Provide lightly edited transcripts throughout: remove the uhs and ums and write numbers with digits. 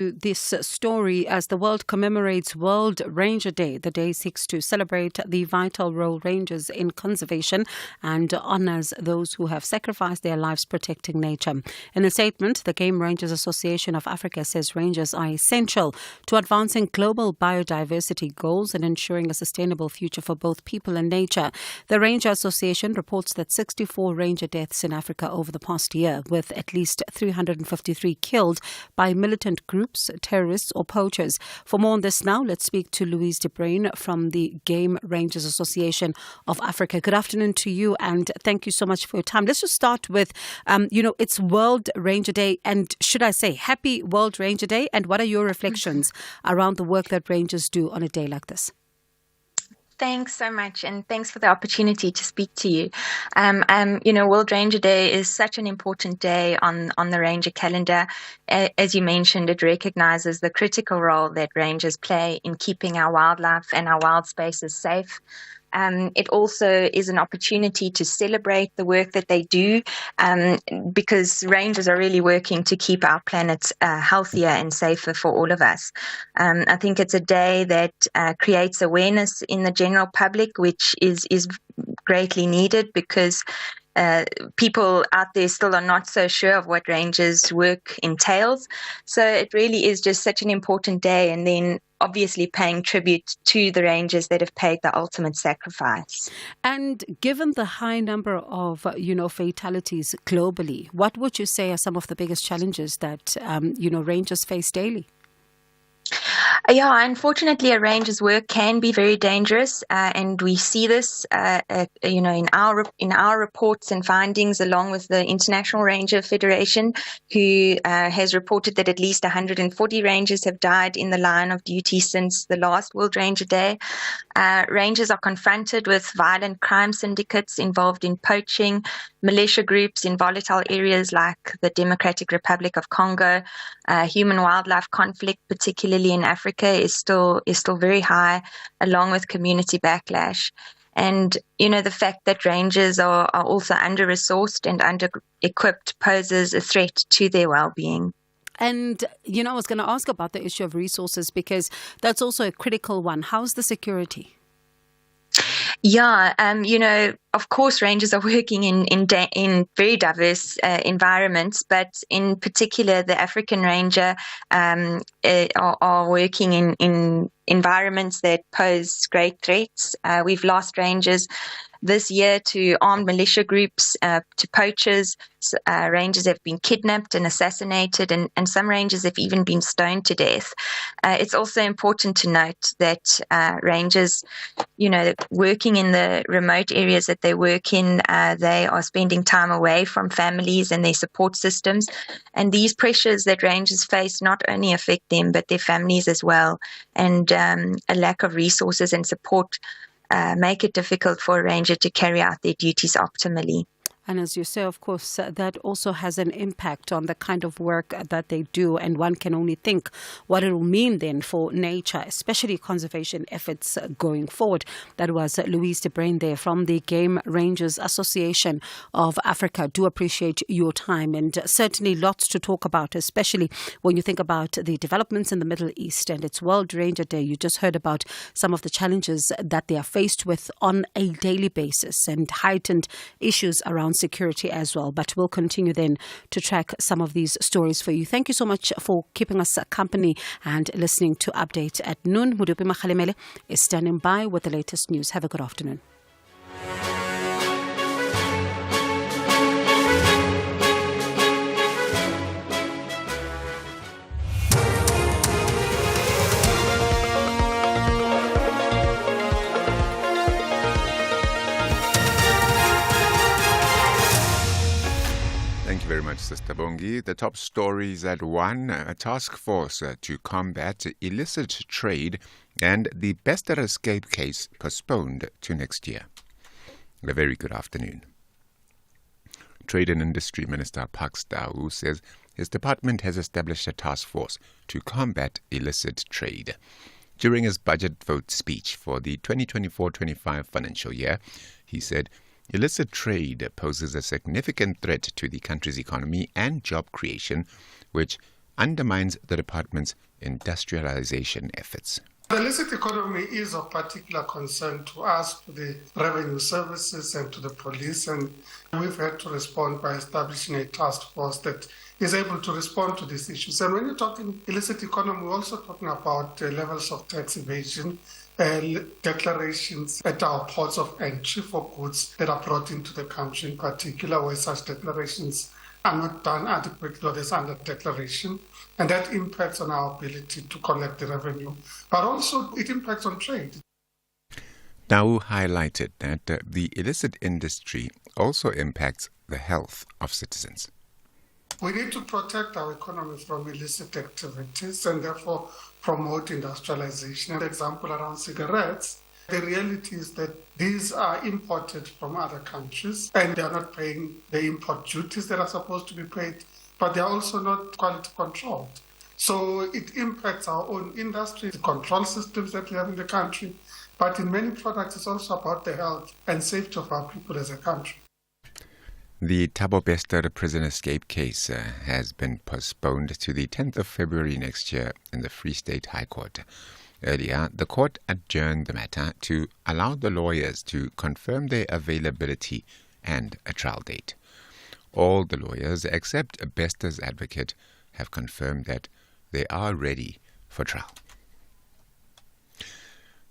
This story as the world commemorates World Ranger Day. The day seeks to celebrate the vital role rangers in conservation and honors those who have sacrificed their lives protecting nature. In a statement, the Game Rangers Association of Africa says rangers are essential to advancing global biodiversity goals and ensuring a sustainable future for both people and nature. The Ranger Association reports that 64 ranger deaths in Africa over the past year, with at least 353 killed by militant groups, terrorists or poachers. For more on this now, let's speak to Louise de Bruin from the Game Rangers Association of Africa. Good afternoon to you and thank you so much for your time. Let's just start with, it's World Ranger Day, and should I say Happy World Ranger Day, and what are your reflections around the work that rangers do on a day like this? Thanks so much, and thanks for the opportunity to speak to you. World Ranger Day is such an important day on the ranger calendar. As you mentioned, it recognizes the critical role that rangers play in keeping our wildlife and our wild spaces safe. It also is an opportunity to celebrate the work that they do, because rangers are really working to keep our planet healthier and safer for all of us. I think it's a day that creates awareness in the general public, which is greatly needed because people out there still are not so sure of what rangers' work entails. So it really is just such an important day, and then obviously paying tribute to the rangers that have paid the ultimate sacrifice. And given the high number of, fatalities globally, what would you say are some of the biggest challenges that, rangers face daily? Yeah, unfortunately, a ranger's work can be very dangerous, and we see this, in our reports and findings, along with the International Ranger Federation, who has reported that at least 140 rangers have died in the line of duty since the last World Ranger Day. Rangers are confronted with violent crime syndicates involved in poaching, militia groups in volatile areas like the Democratic Republic of Congo. Human-wildlife conflict, particularly in Africa, is still very high, along with community backlash. And, the fact that rangers are also under-resourced and under-equipped poses a threat to their well-being. And, I was going to ask about the issue of resources because that's also a critical one. How's the security? Yeah, of course, rangers are working in very diverse environments, but in particular, the African ranger are working in environments that pose great threats. We've lost rangers this year to armed militia groups, to poachers. Rangers have been kidnapped and assassinated, and some rangers have even been stoned to death. It's also important to note that rangers, working in the remote areas that they work in, they are spending time away from families and their support systems. And these pressures that rangers face not only affect them, but their families as well. And a lack of resources and support make it difficult for a ranger to carry out their duties optimally. And as you say, of course, that also has an impact on the kind of work that they do. And one can only think what it will mean then for nature, especially conservation efforts going forward. That was Louise de Bruin there from the Game Rangers Association of Africa. Do appreciate your time, and certainly lots to talk about, especially when you think about the developments in the Middle East and it's World Ranger Day. You just heard about some of the challenges that they are faced with on a daily basis and heightened issues around security as well. But we'll continue then to track some of these stories for you. Thank you so much for keeping us company and listening to Update at Noon. Mudupi Makhalemele is standing by with the latest news. Have a good afternoon. Thank you very much, Sister Bongi. The top stories at 1, a task force to combat illicit trade and the Bester escape case postponed to next year. A very good afternoon. Trade and Industry Minister Pax Dau says his department has established a task force to combat illicit trade. During his budget vote speech for the 2024-25 financial year, he said, illicit trade poses a significant threat to the country's economy and job creation, which undermines the department's industrialization efforts. The illicit economy is of particular concern to us, to the revenue services and to the police, and we've had to respond by establishing a task force that is able to respond to these issues. And when you're talking illicit economy, we're also talking about levels of tax evasion, declarations at our ports of entry for goods that are brought into the country, in particular where such declarations are not done adequately or there's under-declaration. And that impacts on our ability to collect the revenue. But also it impacts on trade. Tau highlighted that the illicit industry also impacts the health of citizens. We need to protect our economy from illicit activities and therefore promote industrialization. An example around cigarettes, the reality is that these are imported from other countries and they are not paying the import duties that are supposed to be paid, but they are also not quality controlled. So it impacts our own industry, the control systems that we have in the country, but in many products it's also about the health and safety of our people as a country. The Thabo Bester prison escape case has been postponed to the 10th of February next year in the Free State High Court. Earlier, the court adjourned the matter to allow the lawyers to confirm their availability and a trial date. All the lawyers, except Bester's advocate, have confirmed that they are ready for trial.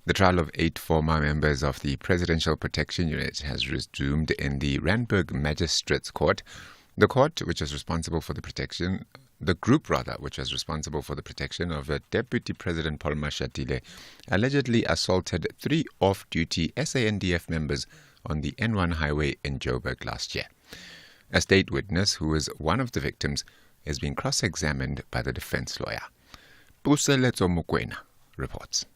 The trial of 8 former members of the Presidential Protection Unit has resumed in the Randburg Magistrates Court. The court, which was responsible for the group which was responsible for the protection of Deputy President Paul Mashatile, allegedly assaulted 3 off-duty SANDF members on the N1 highway in Joburg last year. A state witness, who is one of the victims, is being cross-examined by the defense lawyer. Puseletso Mokoena reports.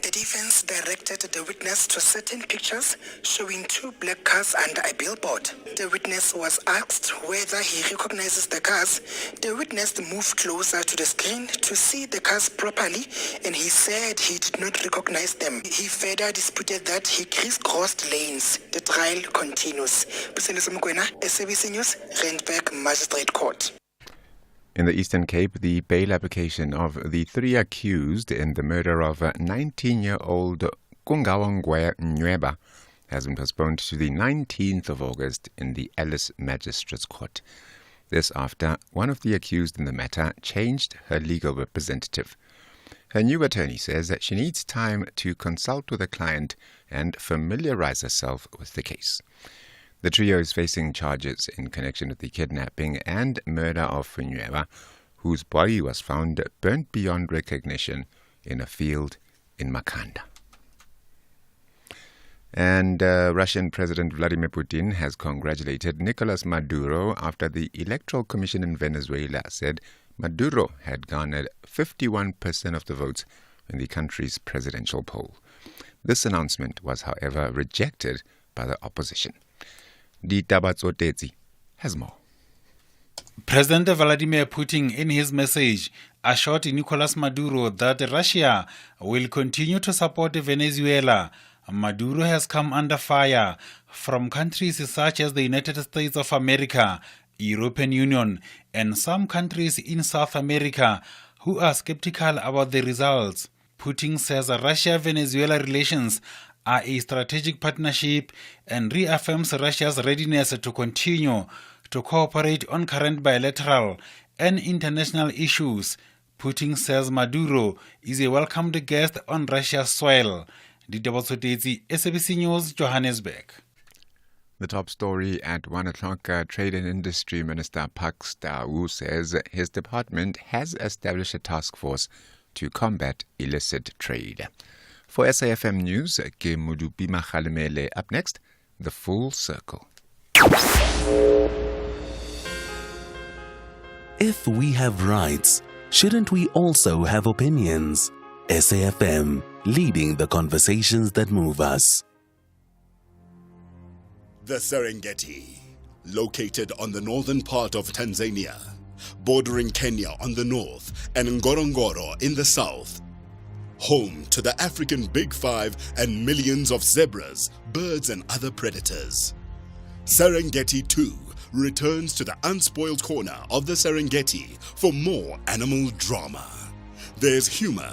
The defense directed the witness to certain pictures showing 2 black cars under a billboard. The witness was asked whether he recognizes the cars. The witness moved closer to the screen to see the cars properly, and he said he did not recognize them. He further disputed that he crisscrossed lanes. The trial continues. Puseletso Mokoena, SABC News, Randburg Magistrate Court. In the Eastern Cape, the bail application of the 3 accused in the murder of 19-year-old Kungawangwe Nyweba has been postponed to the 19th of August in the Ellis Magistrates Court. This after one of the accused in the matter changed her legal representative. Her new attorney says that she needs time to consult with a client and familiarize herself with the case. The trio is facing charges in connection with the kidnapping and murder of Nyweba, whose body was found burnt beyond recognition in a field in Makhanda. And Russian President Vladimir Putin has congratulated Nicolas Maduro after the Electoral Commission in Venezuela said Maduro had garnered 51% of the votes in the country's presidential poll. This announcement was, however, rejected by the opposition. Ditabatso Tetsi has more. President Vladimir Putin, in his message, assured Nicolas Maduro that Russia will continue to support Venezuela. Maduro has come under fire from countries such as the United States of America, European Union, and some countries in South America who are skeptical about the results. Putin says Russia-Venezuela relations are a strategic partnership and reaffirms Russia's readiness to continue to cooperate on current bilateral and international issues. Putin says Maduro is a welcomed guest on Russia's soil. Ditabatso, SABC News, Johannesburg. The top story at 1 o'clock, Trade and Industry Minister Pax Tau says his department has established a task force to combat illicit trade. For SAFM News, Ke Mudupi Makhalemele. Up next, The Full Circle. If we have rights, shouldn't we also have opinions? SAFM, leading the conversations that move us. The Serengeti, located on the northern part of Tanzania, bordering Kenya on the north and Ngorongoro in the south. Home to the African Big Five and millions of zebras, birds and other predators. Serengeti 2 returns to the unspoiled corner of the Serengeti for more animal drama. There's humor,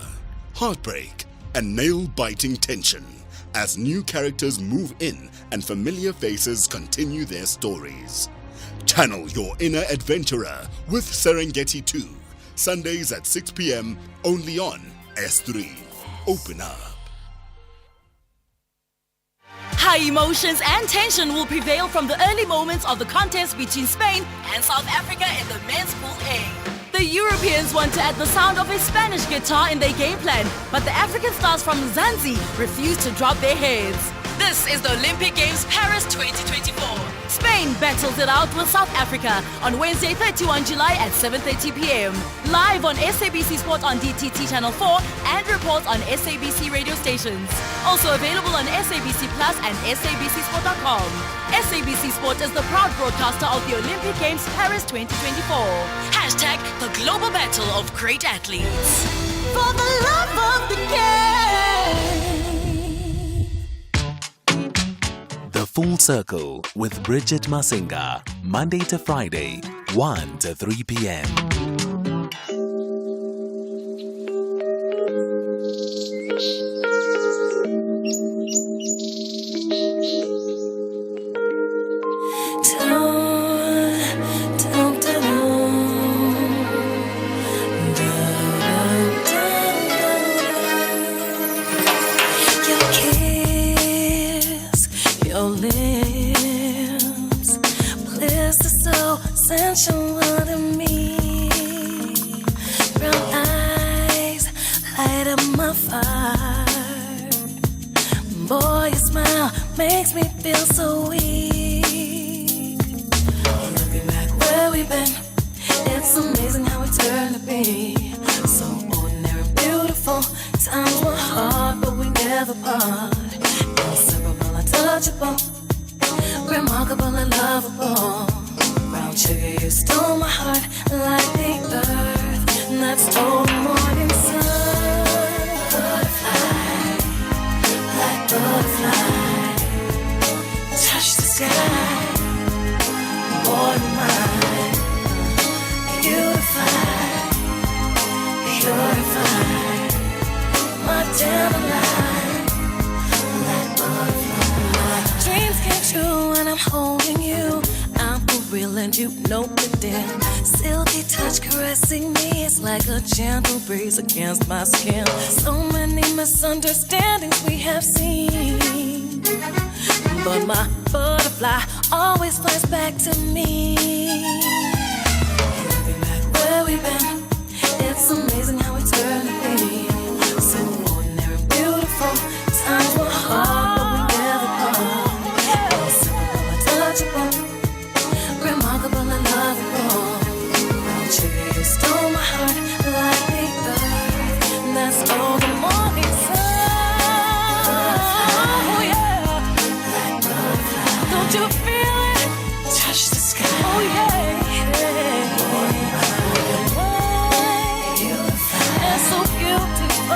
heartbreak, and nail-biting tension as new characters move in and familiar faces continue their stories. Channel your inner adventurer with Serengeti 2, Sundays at 6 p.m. only on S3. Open up. High emotions and tension will prevail from the early moments of the contest between Spain and South Africa in the men's Pool A. The Europeans want to add the sound of a Spanish guitar in their game plan, but the African stars from Zanzi refuse to drop their heads. This is the Olympic Games Paris 2024. Spain battles it out with South Africa on Wednesday 31 July at 7:30 p.m. Live on SABC Sport on DTT Channel 4 and reports on SABC radio stations. Also available on SABC Plus and SABCSport.com. SABC Sport is the proud broadcaster of the Olympic Games Paris 2024. Hashtag the global battle of great athletes. For the love of the game. The Full Circle with Bridget Masinga, Monday to Friday, 1 to 3 p.m. Sensual to me. Brown eyes light up my fire. Boy, your smile makes me feel so weak. Looking back where we've been, it's amazing how we turn to be. So ordinary and beautiful. Times were hard, but we never part. Inseparable, untouchable, remarkable and lovable. Sugar, you stole my heart like the earth that stole the morning sun. Butterfly, like butterfly, touch the sky, born mine. Beautify, purify, my dandelion, like butterfly. Dreams came true when I'm holding you. Real and you know the deal. Silky touch caressing me. It's like a gentle breeze against my skin. So many misunderstandings we have seen, but my butterfly always flies back to me. Looking back where we've been, it's amazing how we turn to be. So ordinary and beautiful. Times were hard, but we never part. Simple, untouchable, remarkable and lovable. Brown sugar, you stole my heart like the earth that stole the morning sun. Oh yeah, like butterfly. Don't you feel it? Touch the sky. Oh yeah. It's so beautiful.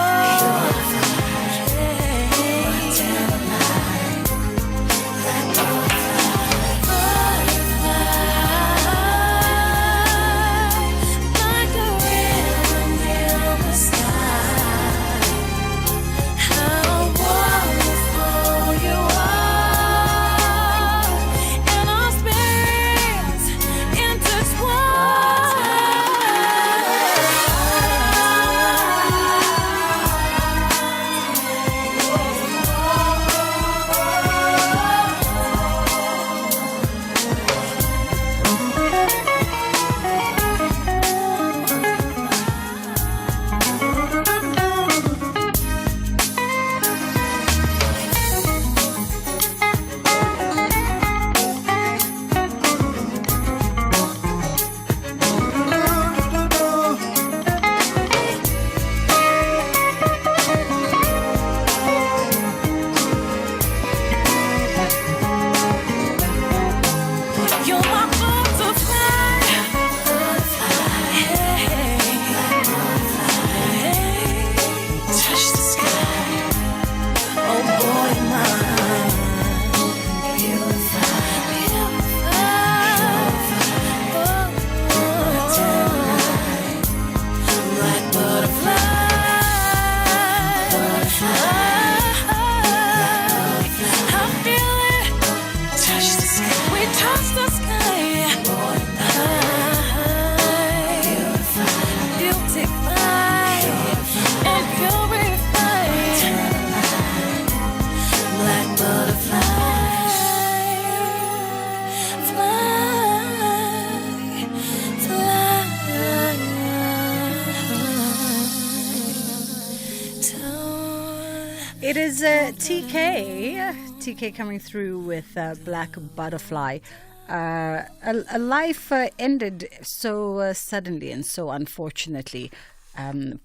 It is TK coming through with Black Butterfly. A life ended so suddenly and so unfortunately.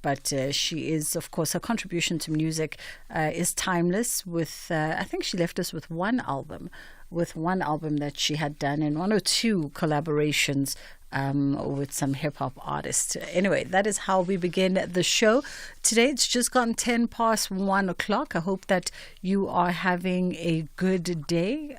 But she is, of course, her contribution to music is timeless. With I think she left us with one album that she had done and one or two collaborations with some hip hop artists. Anyway, that is how we begin the show today. It's just gone 10 past 1 o'clock. I hope that you are having a good day.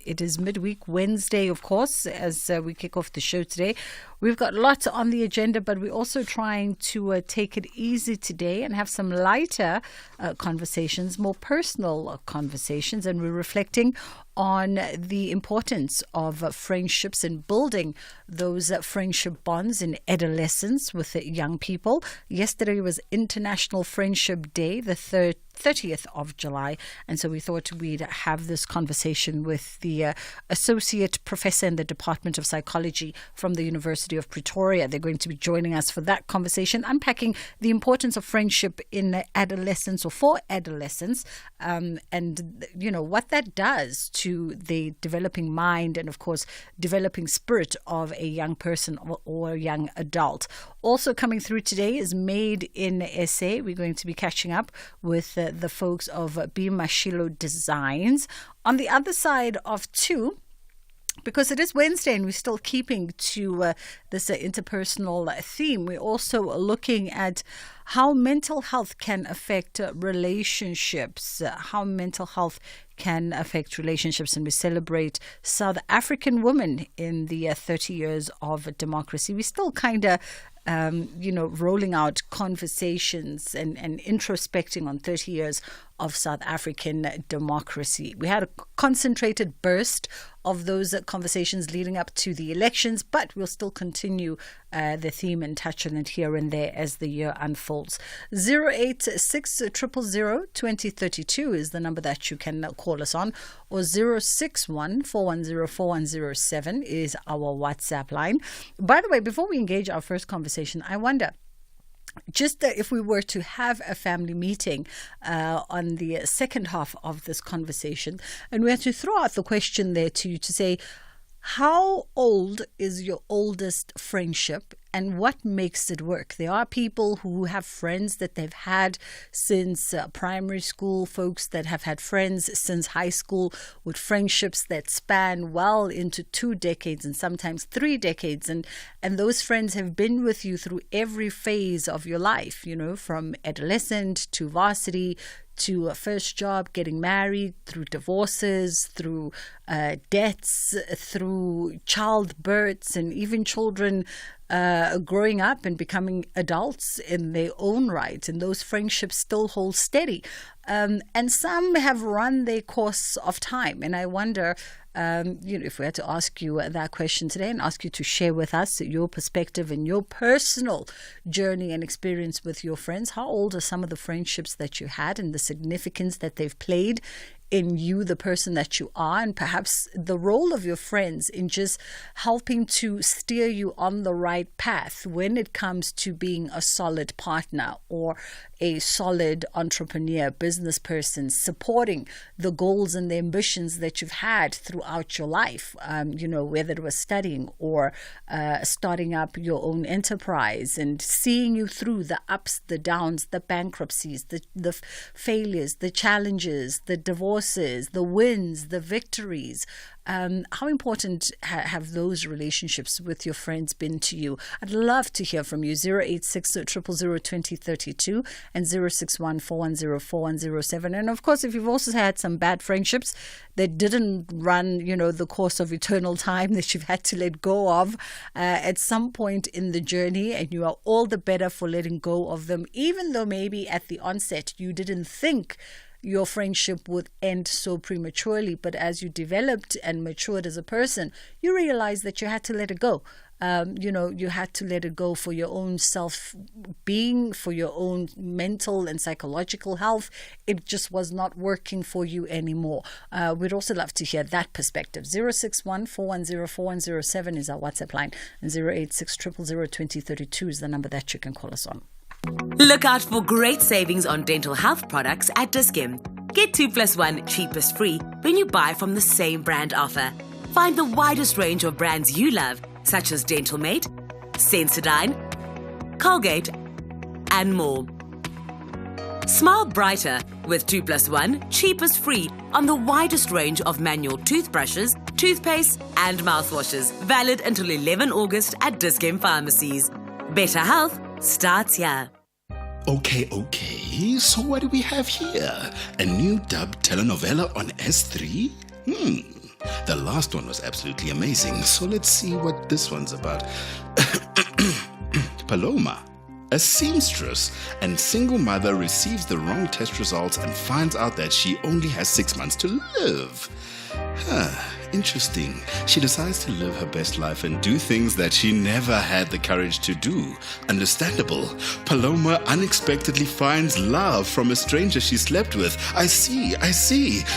It is midweek Wednesday, of course, as we kick off the show today. We've got lots on the agenda, but we're also trying to take it easy today and have some lighter conversations, more personal conversations, and we're reflecting on the importance of friendships and building those friendship bonds in adolescence with young people. Yesterday was International Friendship Day, the 30th of July, and so we thought we'd have this conversation with the Associate Professor in the Department of Psychology from the University of Pretoria. They're going to be joining us for that conversation, unpacking the importance of friendship in adolescence or for adolescence, and you know what that does to the developing mind and of course developing spirit of a young person or a young adult. Also coming through today is Made in SA. We're going to be catching up with the folks of B. Mashilo Designs. On the other side of two, because it is Wednesday and we're still keeping to this interpersonal theme, we're also looking at how mental health can affect relationships, and we celebrate South African women in the 30 years of democracy. We still kind of rolling out conversations and introspecting on 30 years of South African democracy. We had a concentrated burst of those conversations leading up to the elections, but we'll still continue the theme and touch on it here and there as the year unfolds. 086 000 2032 is the number that you can call us on, or 061 410 4107 is our WhatsApp line. By the way, before we engage our first conversation, I wonder, just if we were to have a family meeting on the second half of this conversation, and we had to throw out the question there to you to say, how old is your oldest friendship and what makes it work? There are people who have friends that they've had since primary school, folks that have had friends since high school, with friendships that span well into 2 decades and sometimes 3 decades. And those friends have been with you through every phase of your life, from adolescent to varsity, to a first job, getting married, through divorces, through deaths, through childbirths, and even children growing up and becoming adults in their own right. And those friendships still hold steady. And some have run their course of time. And I wonder, if we had to ask you that question today and ask you to share with us your perspective and your personal journey and experience with your friends, how old are some of the friendships that you had and the significance that they've played in you, the person that you are, and perhaps the role of your friends in just helping to steer you on the right path when it comes to being a solid partner or a solid entrepreneur, business person, supporting the goals and the ambitions that you've had throughout your life, whether it was studying or starting up your own enterprise, and seeing you through the ups, the downs, the bankruptcies, the failures, the challenges, the divorces, the wins, the victories. How important have those relationships with your friends been to you? I'd love to hear from you. 086 000 2032 and 061 410 4107. And of course, if you've also had some bad friendships that didn't run, the course of eternal time, that you've had to let go of at some point in the journey, and you are all the better for letting go of them, even though maybe at the onset you didn't think your friendship would end so prematurely, but as you developed and matured as a person, you realized that you had to let it go. You had to let it go for your own self-being, for your own mental and psychological health. It just was not working for you anymore. We'd also love to hear that perspective. 061 410 4107 is our WhatsApp line, and 086 000 2032 is the number that you can call us on. Look out for great savings on dental health products at Dis-Chem. Get 2+1 cheapest free when you buy from the same brand offer. Find the widest range of brands you love, such as Dental Mate, Sensodyne, Colgate, and more. Smile brighter with 2+1 cheapest free on the widest range of manual toothbrushes, toothpaste, and mouthwashes. Valid until 11 August at Dis-Chem pharmacies. Better health starts here. Okay. So what do we have here? A new dubbed telenovela on S3? The last one was absolutely amazing. So let's see what this one's about. Paloma, a seamstress and single mother, receives the wrong test results and finds out that she only has 6 months to live. Interesting. She decides to live her best life and do things that she never had the courage to do. Understandable. Paloma unexpectedly finds love from a stranger she slept with. I see.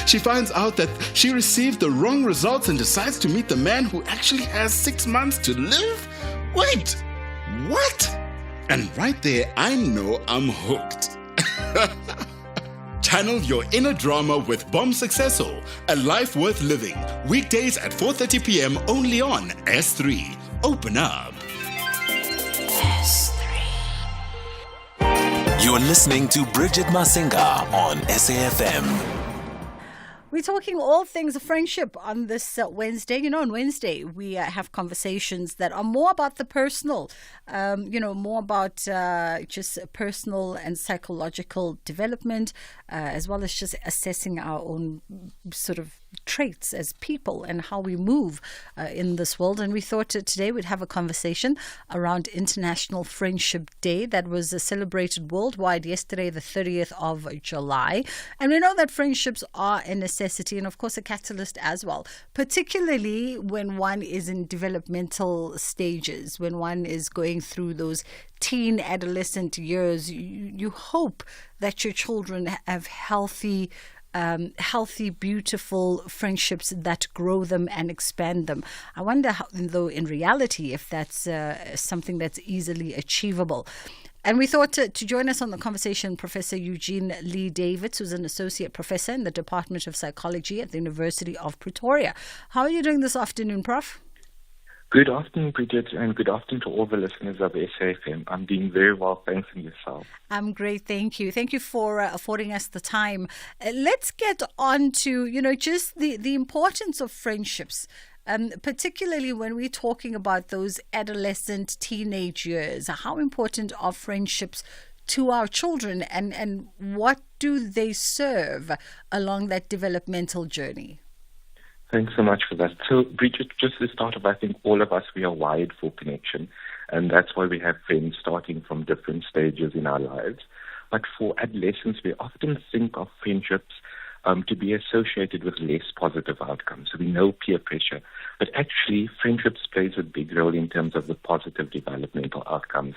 She finds out that she received the wrong results and decides to meet the man who actually has 6 months to live? Wait, what? And right there, I know I'm hooked. Channel your inner drama with Bomb Successful, a life worth living. Weekdays at 4:30 p.m. only on S3. Open up. You're listening to Bridget Masinga on SAFM. We're talking all things friendship on this Wednesday. You know, on Wednesday, we have conversations that are more about the personal, more about just personal and psychological development, as well as just assessing our own sort of traits as people and how we move in this world. And we thought today we'd have a conversation around International Friendship Day that was celebrated worldwide yesterday, the 30th of July. And we know that friendships are a necessity and, of course, a catalyst as well, particularly when one is in developmental stages, when one is going through those teen adolescent years. You hope that your children have healthy, beautiful friendships that grow them and expand them. I wonder how, though, in reality, if that's something that's easily achievable. And we thought to join us on the conversation, Professor Eugene Lee Davids, who's an associate professor in the Department of Psychology at the University of Pretoria. How are you doing this afternoon, Prof? Good afternoon, Bridget, and good afternoon to all the listeners of SAFM. I'm doing very well, thanks, and yourself. I'm great, thank you. Thank you for affording us the time. Let's get on to, just the importance of friendships, particularly when we're talking about those adolescent teenage years. How important are friendships to our children, and what do they serve along that developmental journey? Thanks so much for that. So, Bridget, just to start off, I think all of us, we are wired for connection, and that's why we have friends starting from different stages in our lives. But for adolescents, we often think of friendships to be associated with less positive outcomes. So we know peer pressure, but actually friendships plays a big role in terms of the positive developmental outcomes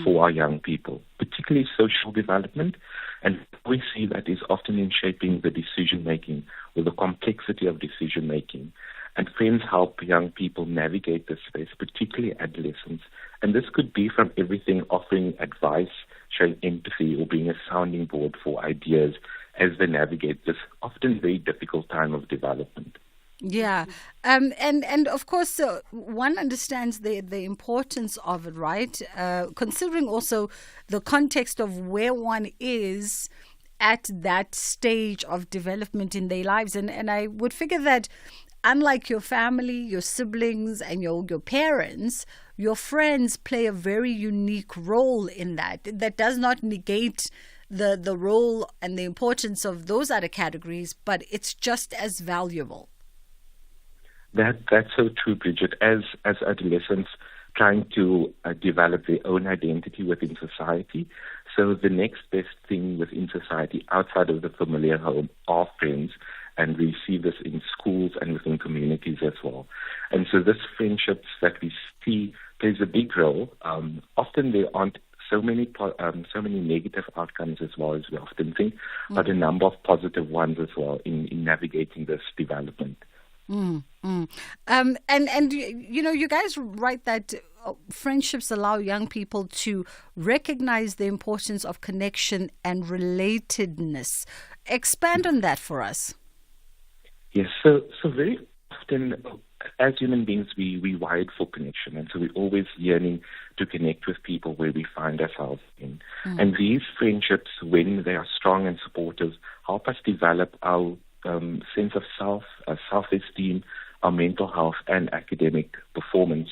for our young people, particularly social development. And we see that is often in shaping the decision-making or the complexity of decision-making. And friends help young people navigate this space, particularly adolescents. And this could be from everything offering advice, showing empathy, or being a sounding board for ideas as they navigate this often very difficult time of development. Yeah. And of course, one understands the importance of it, right? Considering also the context of where one is at that stage of development in their lives. And I would figure that unlike your family, your siblings, and your parents, your friends play a very unique role in that. That does not negate the role and the importance of those other categories, but it's just as valuable. That's so true, Bridget. As adolescents trying to develop their own identity within society, so the next best thing within society outside of the familiar home are friends, and we see this in schools and within communities as well. And so this friendships that we see plays a big role. Often there aren't so many negative outcomes as well as we often think, but a number of positive ones as well in navigating this development. And you guys write that friendships allow young people to recognize the importance of connection and relatedness. Expand on that for us. Yes, so very often as human beings, we wired for connection, and so we're always yearning to connect with people where we find ourselves in. And these friendships, when they are strong and supportive, help us develop our sense of self, self-esteem, our mental health, and academic performance.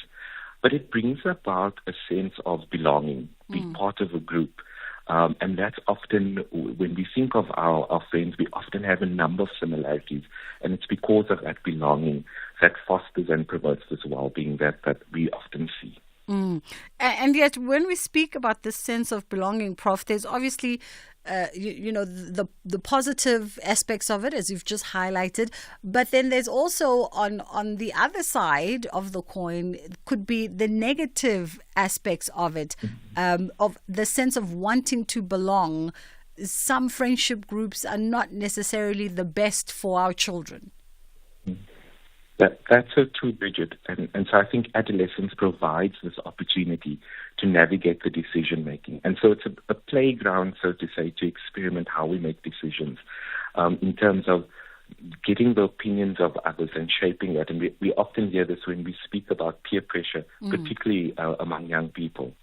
But it brings about a sense of belonging, being part of a group. And that's often, when we think of our friends, we often have a number of similarities. And it's because of that belonging that fosters and promotes this well-being that we often see. And yet, when we speak about this sense of belonging, Prof, there's obviously, the positive aspects of it, as you've just highlighted. But then there's also on the other side of the coin could be the negative aspects of it, of the sense of wanting to belong. Some friendship groups are not necessarily the best for our children. That's so true, Bridget. And so I think adolescence provides this opportunity to navigate the decision making. And so it's a playground, so to say, to experiment how we make decisions in terms of getting the opinions of others and shaping that. And we often hear this when we speak about peer pressure, particularly among young people.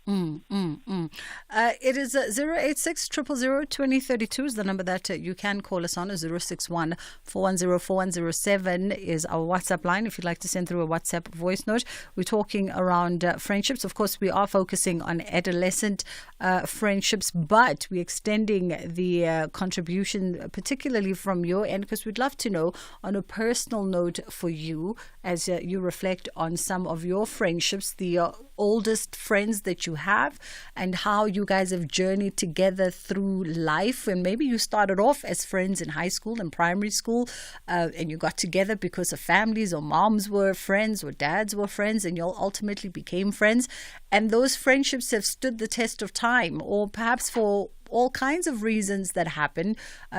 It is 086 000 2032 is the number that you can call us on. 061 410 4107 is our WhatsApp line if you'd like to send through a WhatsApp voice note. We're talking around friendships. Of course, we are focusing on adolescent friendships, but we're extending the contribution, particularly from your end, because we'd love to know on a personal note for you as you reflect on some of your friendships, the oldest friends that you have, and how you guys have journeyed together through life. And maybe you started off as friends in high school and primary school, and you got together because of families, or moms were friends or dads were friends, and you all ultimately became friends. And those friendships have stood the test of time, or perhaps for all kinds of reasons that happen,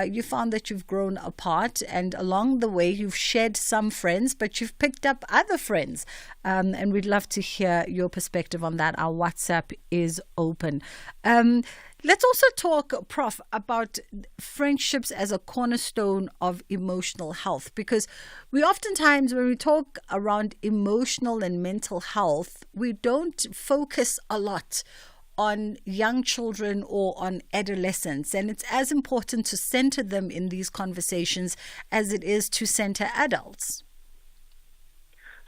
you found that you've grown apart, and along the way you've shed some friends, but you've picked up other friends. And we'd love to hear your perspective on that. Our WhatsApp is open. Let's also talk, Prof, about friendships as a cornerstone of emotional health, because we oftentimes, when we talk around emotional and mental health, we don't focus a lot on young children or on adolescents. And it's as important to center them in these conversations as it is to center adults.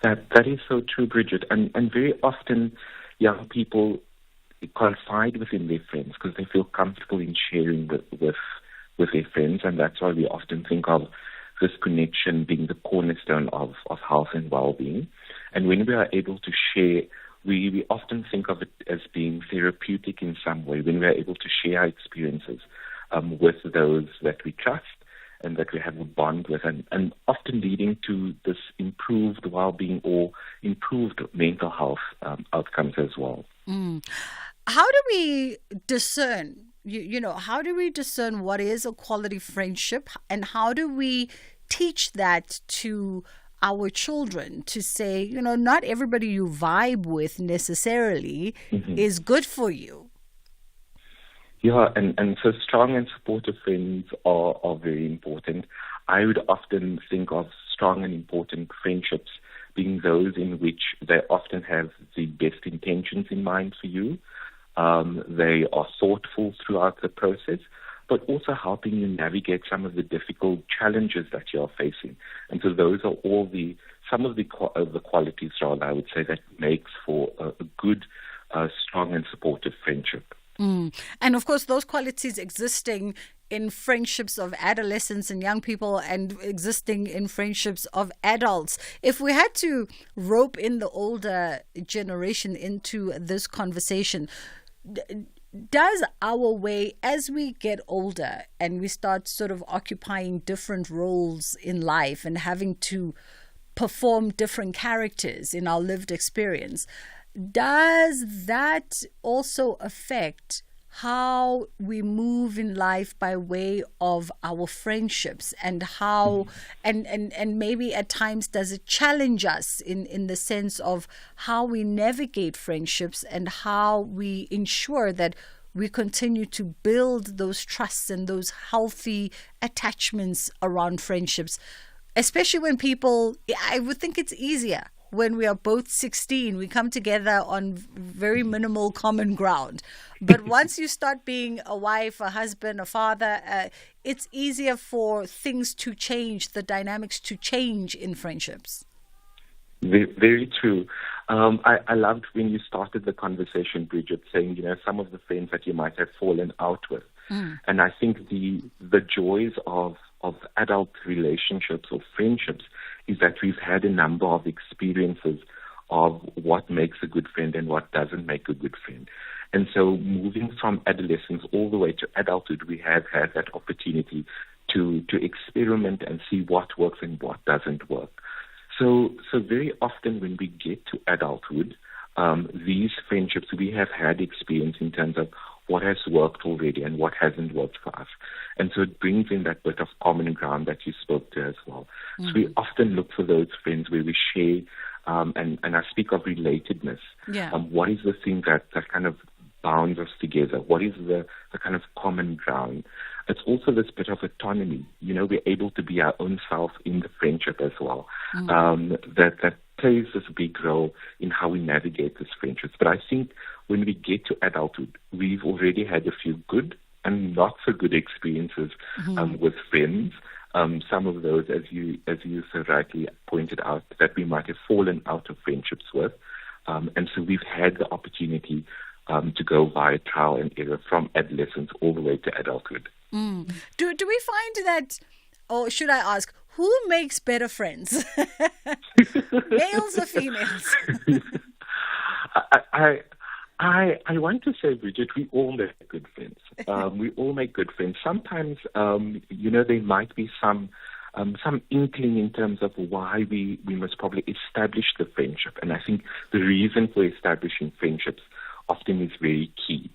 That is so true, Bridget. And very often young people confide within their friends because they feel comfortable in sharing with their friends. And that's why we often think of this connection being the cornerstone of health and well-being. And when we are able to share, we often think of it as being therapeutic in some way when we are able to share our experiences with those that we trust and that we have a bond with, and often leading to this improved well-being or improved mental health outcomes as well. How do we discern, how do we discern what is a quality friendship, and how do we teach that to our children to say, not everybody you vibe with necessarily is good for you? Yeah, and so strong and supportive friends are very important. I would often think of strong and important friendships being those in which they often have the best intentions in mind for you. They are thoughtful throughout the process, but also helping you navigate some of the difficult challenges that you're facing. And so those are all some of the qualities, Ron, I would say, that makes for a good, strong and supportive friendship. And of course, those qualities existing in friendships of adolescents and young people, and existing in friendships of adults. If we had to rope in the older generation into this conversation, does our way, as we get older and we start sort of occupying different roles in life and having to perform different characters in our lived experience, does that also affect how we move in life by way of our friendships, and how and maybe at times does it challenge us in the sense of how we navigate friendships and how we ensure that we continue to build those trusts and those healthy attachments around friendships, especially when people, I would think it's easier when we are both 16, we come together on very minimal common ground. But once you start being a wife, a husband, a father, it's easier for things to change, the dynamics to change in friendships. Very true. I loved when you started the conversation, Bridget, saying, some of the friends that you might have fallen out with. And I think the joys of adult relationships or friendships is that we've had a number of experiences of what makes a good friend and what doesn't make a good friend. And so moving from adolescence all the way to adulthood, we have had that opportunity to experiment and see what works and what doesn't work. So very often when we get to adulthood, these friendships, we have had experience in terms of what has worked already and what hasn't worked for us. And so it brings in that bit of common ground that you spoke to as well. So we often look for those friends where we share, and I speak of relatedness. Yeah. What is the thing that kind of bounds us together? What is the kind of common ground? It's also this bit of autonomy. We're able to be our own self in the friendship as well. That plays this big role in how we navigate these friendships. But I think when we get to adulthood, we've already had a few good and not so good experiences with friends. Some of those, as you so rightly pointed out, that we might have fallen out of friendships with. And so we've had the opportunity to go via trial and error from adolescence all the way to adulthood. Do we find that, or should I ask, who makes better friends? Males or females? I want to say, Bridget, we all make good friends. We all make good friends. Sometimes, there might be some inkling in terms of why we must probably establish the friendship. And I think the reason for establishing friendships often is very key.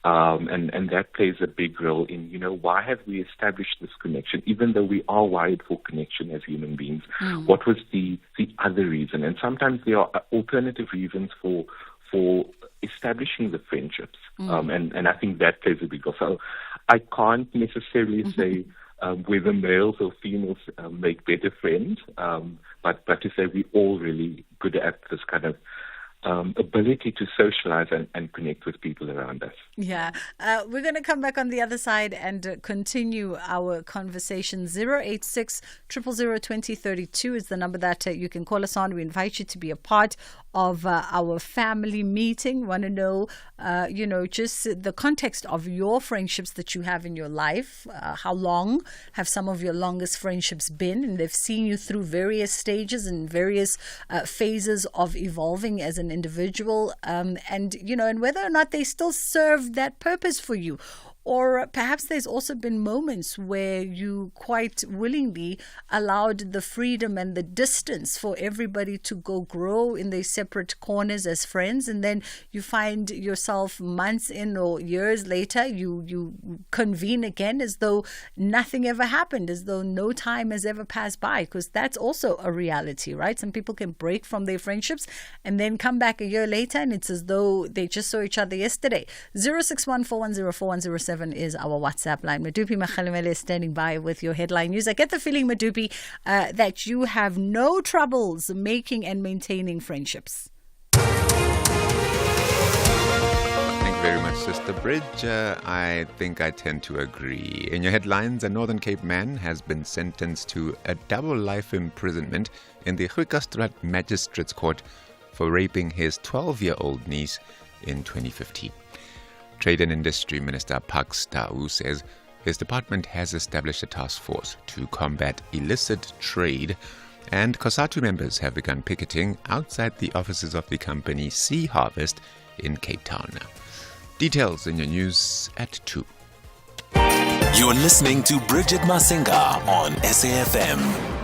And that plays a big role in, why have we established this connection? Even though we are wired for connection as human beings, what was the other reason? And sometimes there are alternative reasons for establishing the friendships. And I think that plays a big role. So I can't necessarily say whether males or females make better friends, but to say we're all really good at this kind of ability to socialize and connect with people around us. Yeah. We're going to come back on the other side and continue our conversation. 086 000 2032 is the number that you can call us on. We invite you to be a part of our family meeting. Want to know, just the context of your friendships that you have in your life. How long have some of your longest friendships been? And they've seen you through various stages and various phases of evolving as an individual, and whether or not they still serve that purpose for you. Or perhaps there's also been moments where you quite willingly allowed the freedom and the distance for everybody to go grow in their separate corners as friends. And then you find yourself months in or years later, you convene again as though nothing ever happened, as though no time has ever passed by, because that's also a reality, right? Some people can break from their friendships and then come back a year later and it's as though they just saw each other yesterday. 061-410-4107 is our WhatsApp line. Madupi Makhalimele is standing by with your headline news. I get the feeling, Madupi, that you have no troubles making and maintaining friendships. Thank you very much, Sister Bridge. I think I tend to agree. In your headlines, a Northern Cape man has been sentenced to a double life imprisonment in the Grikastad Magistrates Court for raping his 12-year-old niece in 2015. Trade and Industry Minister Pax Tau says his department has established a task force to combat illicit trade, and COSATU members have begun picketing outside the offices of the company Sea Harvest in Cape Town. Details in your news at 2. You're listening to Bridget Masinga on SAFM.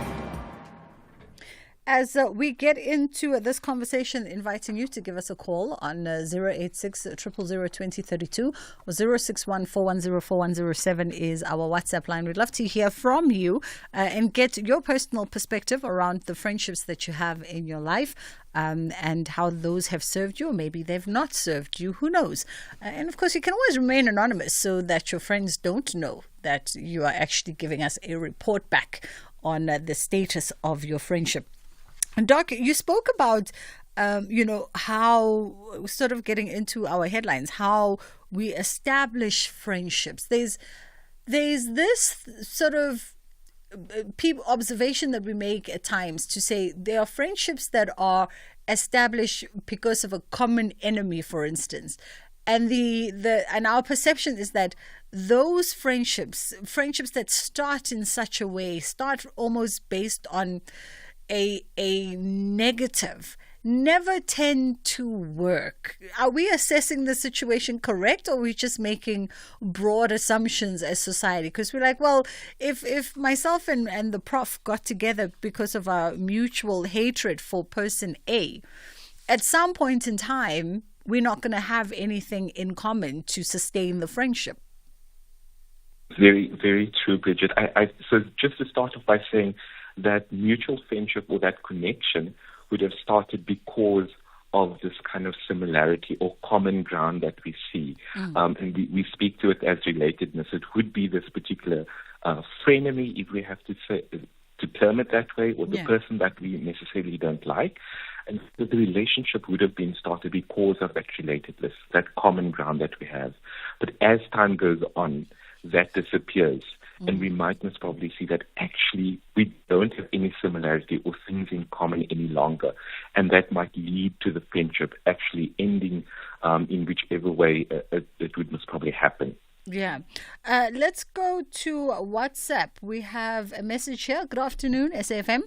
As we get into this conversation, inviting you to give us a call on 086 000 2032 or 061 410 4107 is our WhatsApp line. We'd love to hear from you and get your personal perspective around the friendships that you have in your life. And how those have served you, or maybe they've not served you, who knows? And of course, you can always remain anonymous so that your friends don't know that you are actually giving us a report back on the status of your friendship. Doc, you spoke about, how sort of getting into our headlines, how we establish friendships. There's this sort of observation that we make at times to say there are friendships that are established because of a common enemy, for instance, and and our perception is that those friendships that start in such a way, start almost based on a negative, never tend to work. Are we assessing the situation correct, or are we just making broad assumptions as society? Because we're like, well, if myself and the prof got together because of our mutual hatred for person A, at some point in time, we're not going to have anything in common to sustain the friendship. Very, very true, Bridget. So just to start off by saying that mutual friendship or that connection would have started because of this kind of similarity or common ground that we see. And we speak to it as relatedness. It would be this particular frenemy, if we have to term it that way, or the person that we necessarily don't like. And so the relationship would have been started because of that relatedness, that common ground that we have. But as time goes on, that disappears. And we might most probably see that actually we don't have any similarity or things in common any longer. And that might lead to the friendship actually ending in whichever way it would most probably happen. Yeah. Let's go to WhatsApp. We have a message here. Good afternoon, SAFM.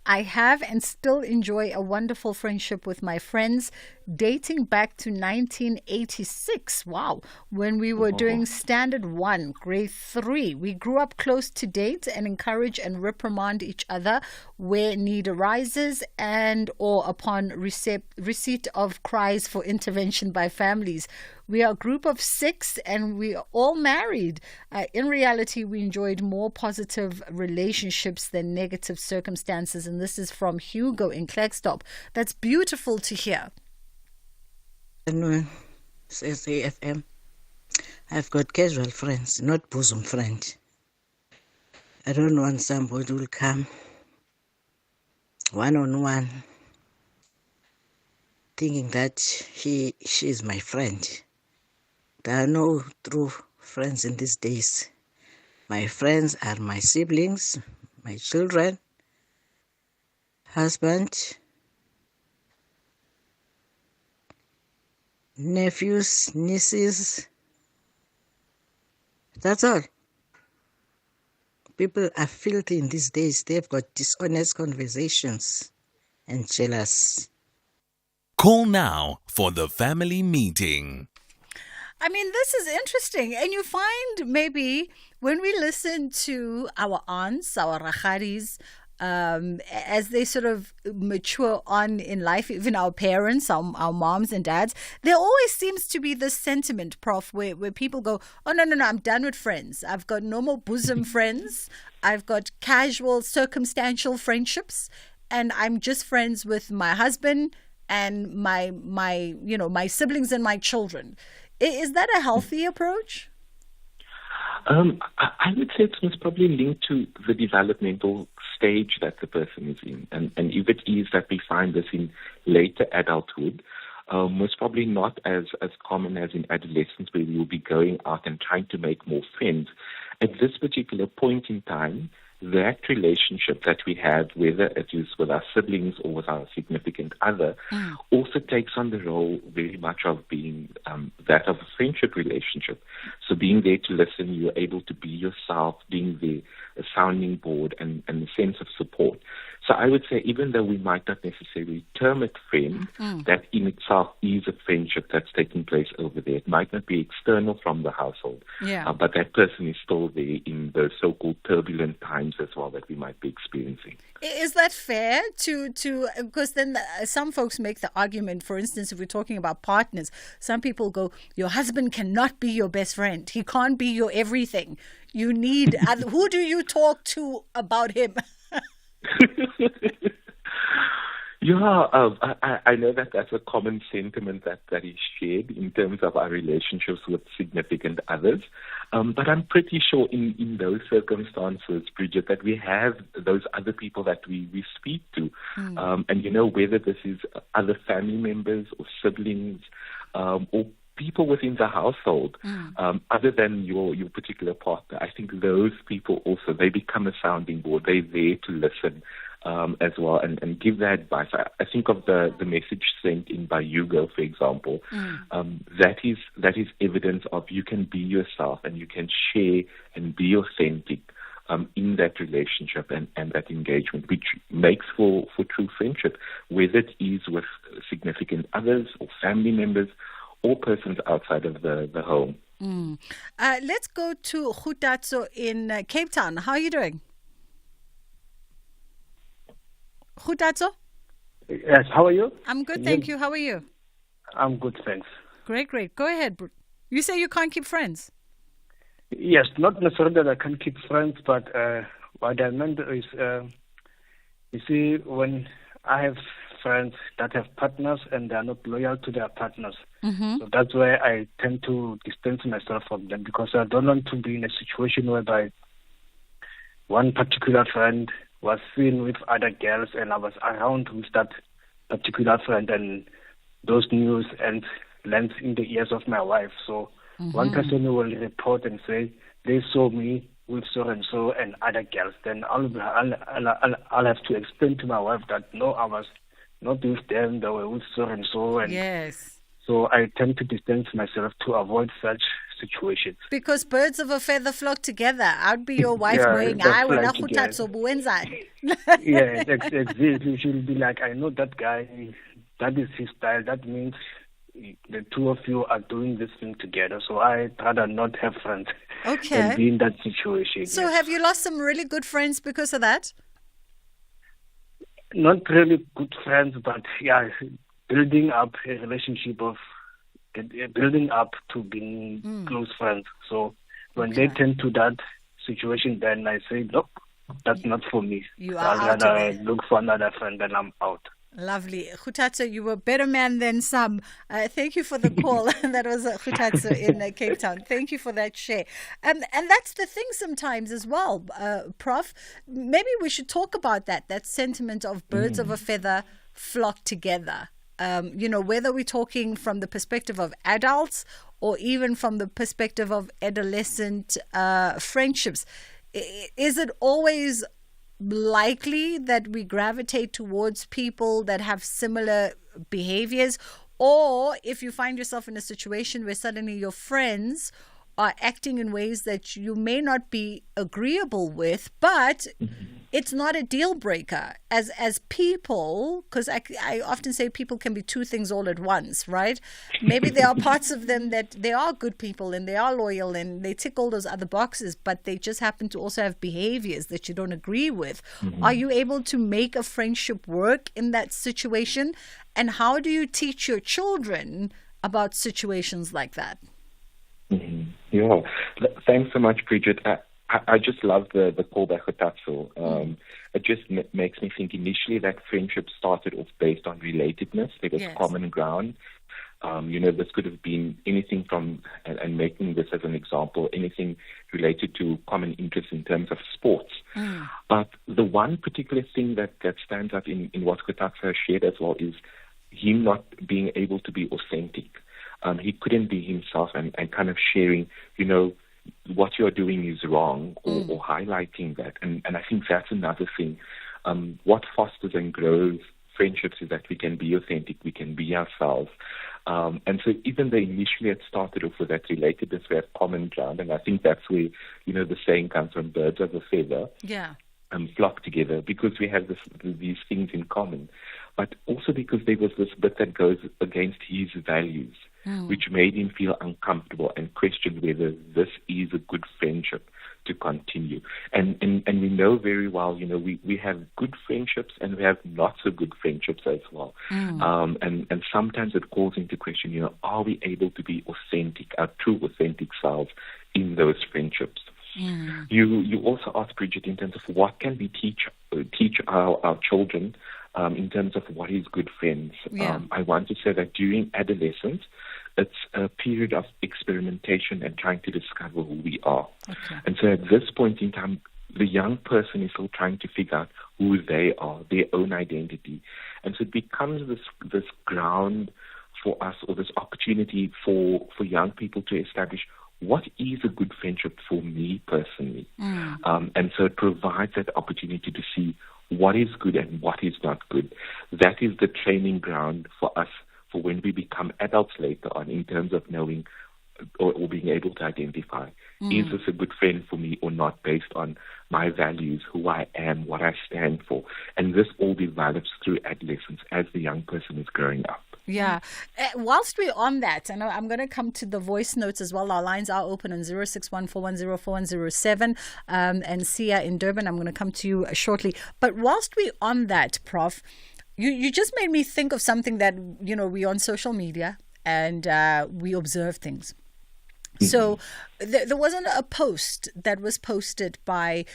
I have and still enjoy a wonderful friendship with my friends dating back to 1986. Wow. When we were doing Standard 1, Grade 3. We grew up close to date and encourage and reprimand each other where need arises and or upon receipt of cries for intervention by families. We are a group of 6 and we are all married. In reality, we enjoyed more positive relationships than negative circumstances. And this is from Hugo in Klerksdorp. That's beautiful to hear. Afternoon, says AFM. I've got casual friends, not bosom friends. I don't want somebody who will come one-on-one thinking that she is my friend. There are no true friends in these days. My friends are my siblings, my children, husband, nephews, nieces. That's all. People are filthy in these days. They've got dishonest conversations and jealous. Call now for the family meeting. I mean, this is interesting. And you find maybe when we listen to our aunts, our rakharis, as they sort of mature on in life, even our parents, our moms and dads, there always seems to be this sentiment, Prof, where people go, oh, no, I'm done with friends. I've got no more bosom friends. I've got casual, circumstantial friendships, and I'm just friends with my husband and my siblings and my children. Is that a healthy approach? I would say it's probably linked to the developmental stage that the person is in. And if it is that we find this in later adulthood, most probably not as common as in adolescence, where we will be going out and trying to make more friends. At this particular point in time, that relationship that we have, whether it is with our siblings or with our significant other, also takes on the role very much of being that of a friendship relationship. So being there to listen, you're able to be yourself, being the sounding board and the sense of support. So I would say, even though we might not necessarily term it friend, that in itself is a friendship that's taking place over there. It might not be external from the household, but that person is still there in the so-called turbulent times times as well that we might be experiencing. Is that fair because then some folks make the argument, for instance, if we're talking about partners, some people go, your husband cannot be your best friend. He can't be your everything. You need, who do you talk to about him? Yeah, I know that that's a common sentiment that is shared in terms of our relationships with significant others. But I'm pretty sure in those circumstances, Bridget, that we have those other people that we speak to. And, whether this is other family members or siblings or people within the household, other than your particular partner, I think those people also, they become a sounding board. They're there to listen as well and give that advice. I think of the message sent in by Hugo, for example. That is evidence of you can be yourself and you can share and be authentic in that relationship and that engagement, which makes for true friendship, whether it is with significant others or family members or persons outside of the home. Let's go to Khutatso in Cape Town. How are you doing? Khutatso? Yes, how are you? I'm good, thank you. How are you? I'm good, thanks. Great. Go ahead. You say you can't keep friends? Yes, not necessarily that I can't keep friends, but what I meant is, you see, when I have friends that have partners and they are not loyal to their partners, so that's why I tend to distance myself from them, because I don't want to be in a situation whereby one particular friend was seen with other girls and I was around with that particular friend, and those news and lands in the ears of my wife. So one person will report and say they saw me with so and so and other girls. Then I'll have to explain to my wife that no, I was not with them. They were with so and so. And yes. So I tend to distance myself to avoid such situations. Because birds of a feather flock together. I'd be your wife going, I will not Yeah, exactly. She'll be like, I know that guy. That is his style. That means the two of you are doing this thing together. So I'd rather not have friends and be in that situation. So have you lost some really good friends because of that? Not really good friends, but yeah, building up a relationship of building up to being close friends. So when they tend to that situation, then I say, nope, that's not for me. I'd rather look for another friend, then I'm out. Lovely. Khutatso, you were a better man than some. Thank you for the call. That was Khutatso in Cape Town. Thank you for that share. And that's the thing sometimes as well, Prof. Maybe we should talk about that sentiment of birds of a feather flock together. Whether we're talking from the perspective of adults or even from the perspective of adolescent friendships. Is it always likely that we gravitate towards people that have similar behaviors? Or if you find yourself in a situation where suddenly your friends are acting in ways that you may not be agreeable with, but it's not a deal breaker as people, because I often say people can be two things all at once, right? Maybe there are parts of them that they are good people and they are loyal and they tick all those other boxes, but they just happen to also have behaviors that you don't agree with. Are you able to make a friendship work in that situation? And how do you teach your children about situations like that? Yeah, thanks so much, Bridget. I just love the call by Khutatso. It just makes me think initially that friendship started off based on relatedness. There was common ground. This could have been anything from, and making this as an example, anything related to common interests in terms of sports. But the one particular thing that stands out in what Khutatso has shared as well is him not being able to be authentic. He couldn't be himself and kind of sharing, what you're doing is wrong or highlighting that. And I think that's another thing. What fosters and grows friendships is that we can be authentic, we can be ourselves. And so even though initially it started off with that relatedness, we have common ground. And I think that's where, the saying comes from, birds of a feather. Yeah. Flock together because we have these things in common. But also because there was this bit that goes against his values, which made him feel uncomfortable and question whether this is a good friendship to continue. And we know very well, we have good friendships and we have not so good friendships as well. And sometimes it calls into question, are we able to be authentic, our true authentic selves in those friendships? You also asked, Bridget, in terms of what can we teach our children in terms of what is good friends. I want to say that during adolescence, it's a period of experimentation and trying to discover who we are. And so at this point in time, the young person is still trying to figure out who they are, their own identity. And so it becomes this ground for us, or this opportunity for young people to establish what is a good friendship for me personally. And so it provides that opportunity to see what is good and what is not good. That is the training ground for us for when we become adults later on, in terms of knowing or being able to identify, is this a good friend for me or not, based on my values, who I am, what I stand for. And this all develops through adolescence as the young person is growing up. Yeah. Whilst we're on that, and I'm going to come to the voice notes as well. Our lines are open on 061-410-4107. And Sia in Durban, I'm going to come to you shortly. But whilst we're on that, Prof, you just made me think of something that, we're on social media and we observe things. So there wasn't a post that was posted by,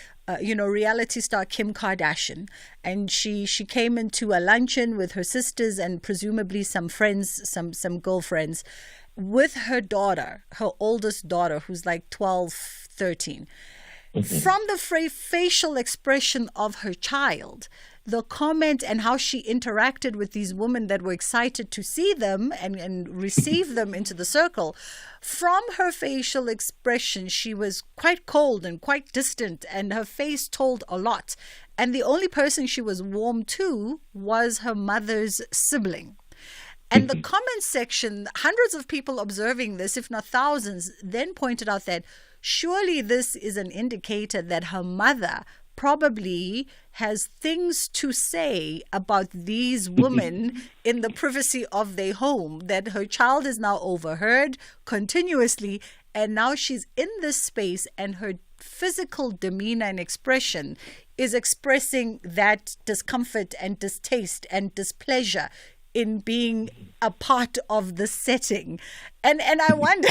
reality star Kim Kardashian. And she came into a luncheon with her sisters and presumably some friends, some girlfriends, with her daughter, her oldest daughter, who's like 12, 13. From the facial expression of her child, the comment and how she interacted with these women that were excited to see them and receive them into the circle, from her facial expression, she was quite cold and quite distant, and her face told a lot. And the only person she was warm to was her mother's sibling. And the comment section, hundreds of people observing this, if not thousands, then pointed out that surely this is an indicator that her mother probably has things to say about these women in the privacy of their home, that her child is now overheard continuously, and now she's in this space and her physical demeanor and expression is expressing that discomfort and distaste and displeasure in being a part of the setting. And I wonder,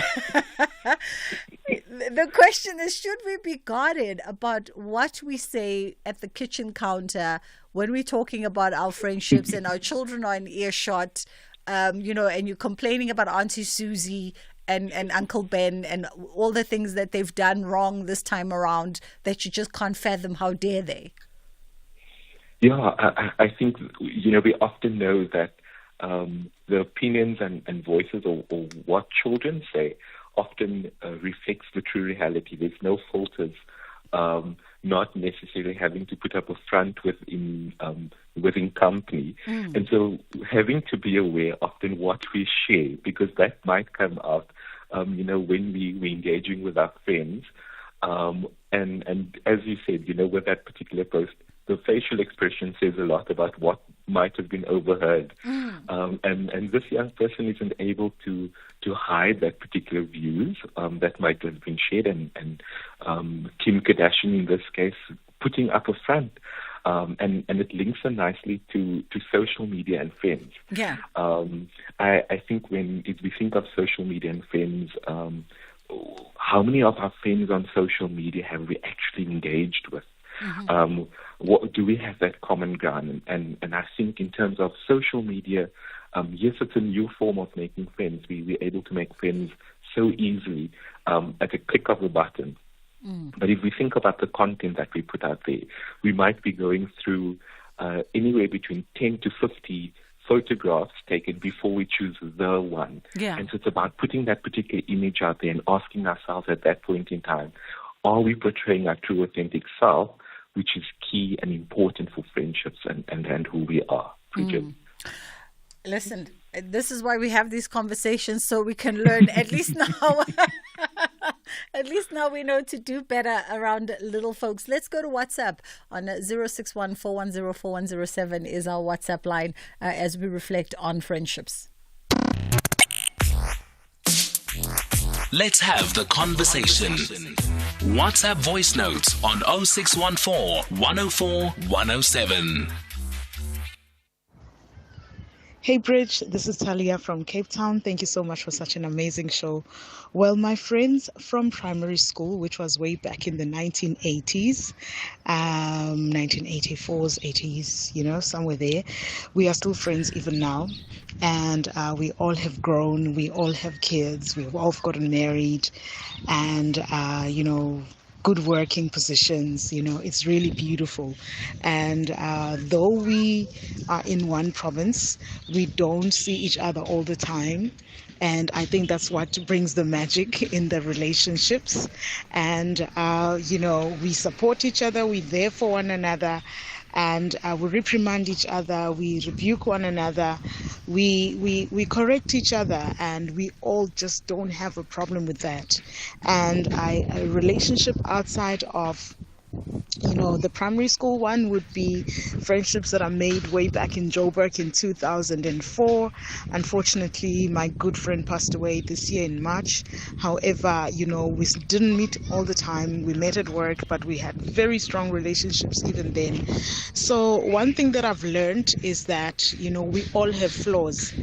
the question is, should we be guarded about what we say at the kitchen counter when we're talking about our friendships and our children are in earshot, and you're complaining about Auntie Susie and Uncle Ben and all the things that they've done wrong this time around that you just can't fathom, how dare they? Yeah, I think, we often know that the opinions and voices or what children say often reflects the true reality. There's no filters, not necessarily having to put up a front within company. And so having to be aware often what we share, because that might come out, when we're engaging with our friends. And as you said, with that particular post, the facial expression says a lot about what might have been overheard. And this young person isn't able to hide that particular views that might have been shared. And Kim Kardashian, in this case, putting up a front. And it links so nicely to social media and friends. Yeah. I think if we think of social media and friends, how many of our friends on social media have we actually engaged with? What do we have that common ground? And I think in terms of social media, yes, it's a new form of making friends. We're able to make friends so easily at a click of a button. But if we think about the content that we put out there, we might be going through anywhere between 10 to 50 photographs taken before we choose the one. Yeah. And so it's about putting that particular image out there and asking ourselves at that point in time, are we portraying our true authentic self, which is key and important for friendships and who we are, Bridget? Listen, this is why we have these conversations, so we can learn at least now. At least now we know to do better around little folks. Let's go to WhatsApp on 061-410-4107 is our WhatsApp line as we reflect on friendships. Let's have the conversation. WhatsApp voice notes on 0614 104 107. Hey Bridge, this is Talia from Cape Town. Thank you so much for such an amazing show. Well, my friends from primary school, which was way back in the 1980s, 1984s, 80s, somewhere there, we are still friends even now. And we all have grown, we all have kids, we've all gotten married, and, good working positions. It's really beautiful. And though we are in one province, we don't see each other all the time. And I think that's what brings the magic in the relationships. And, we support each other, we're there for one another. And we reprimand each other, we rebuke one another, we correct each other, and we all just don't have a problem with that. And a relationship outside of the primary school one would be friendships that are made way back in Joburg in 2004. Unfortunately, my good friend passed away this year in March. However, we didn't meet all the time. We met at work, but we had very strong relationships even then. So one thing that I've learned is that, we all have flaws.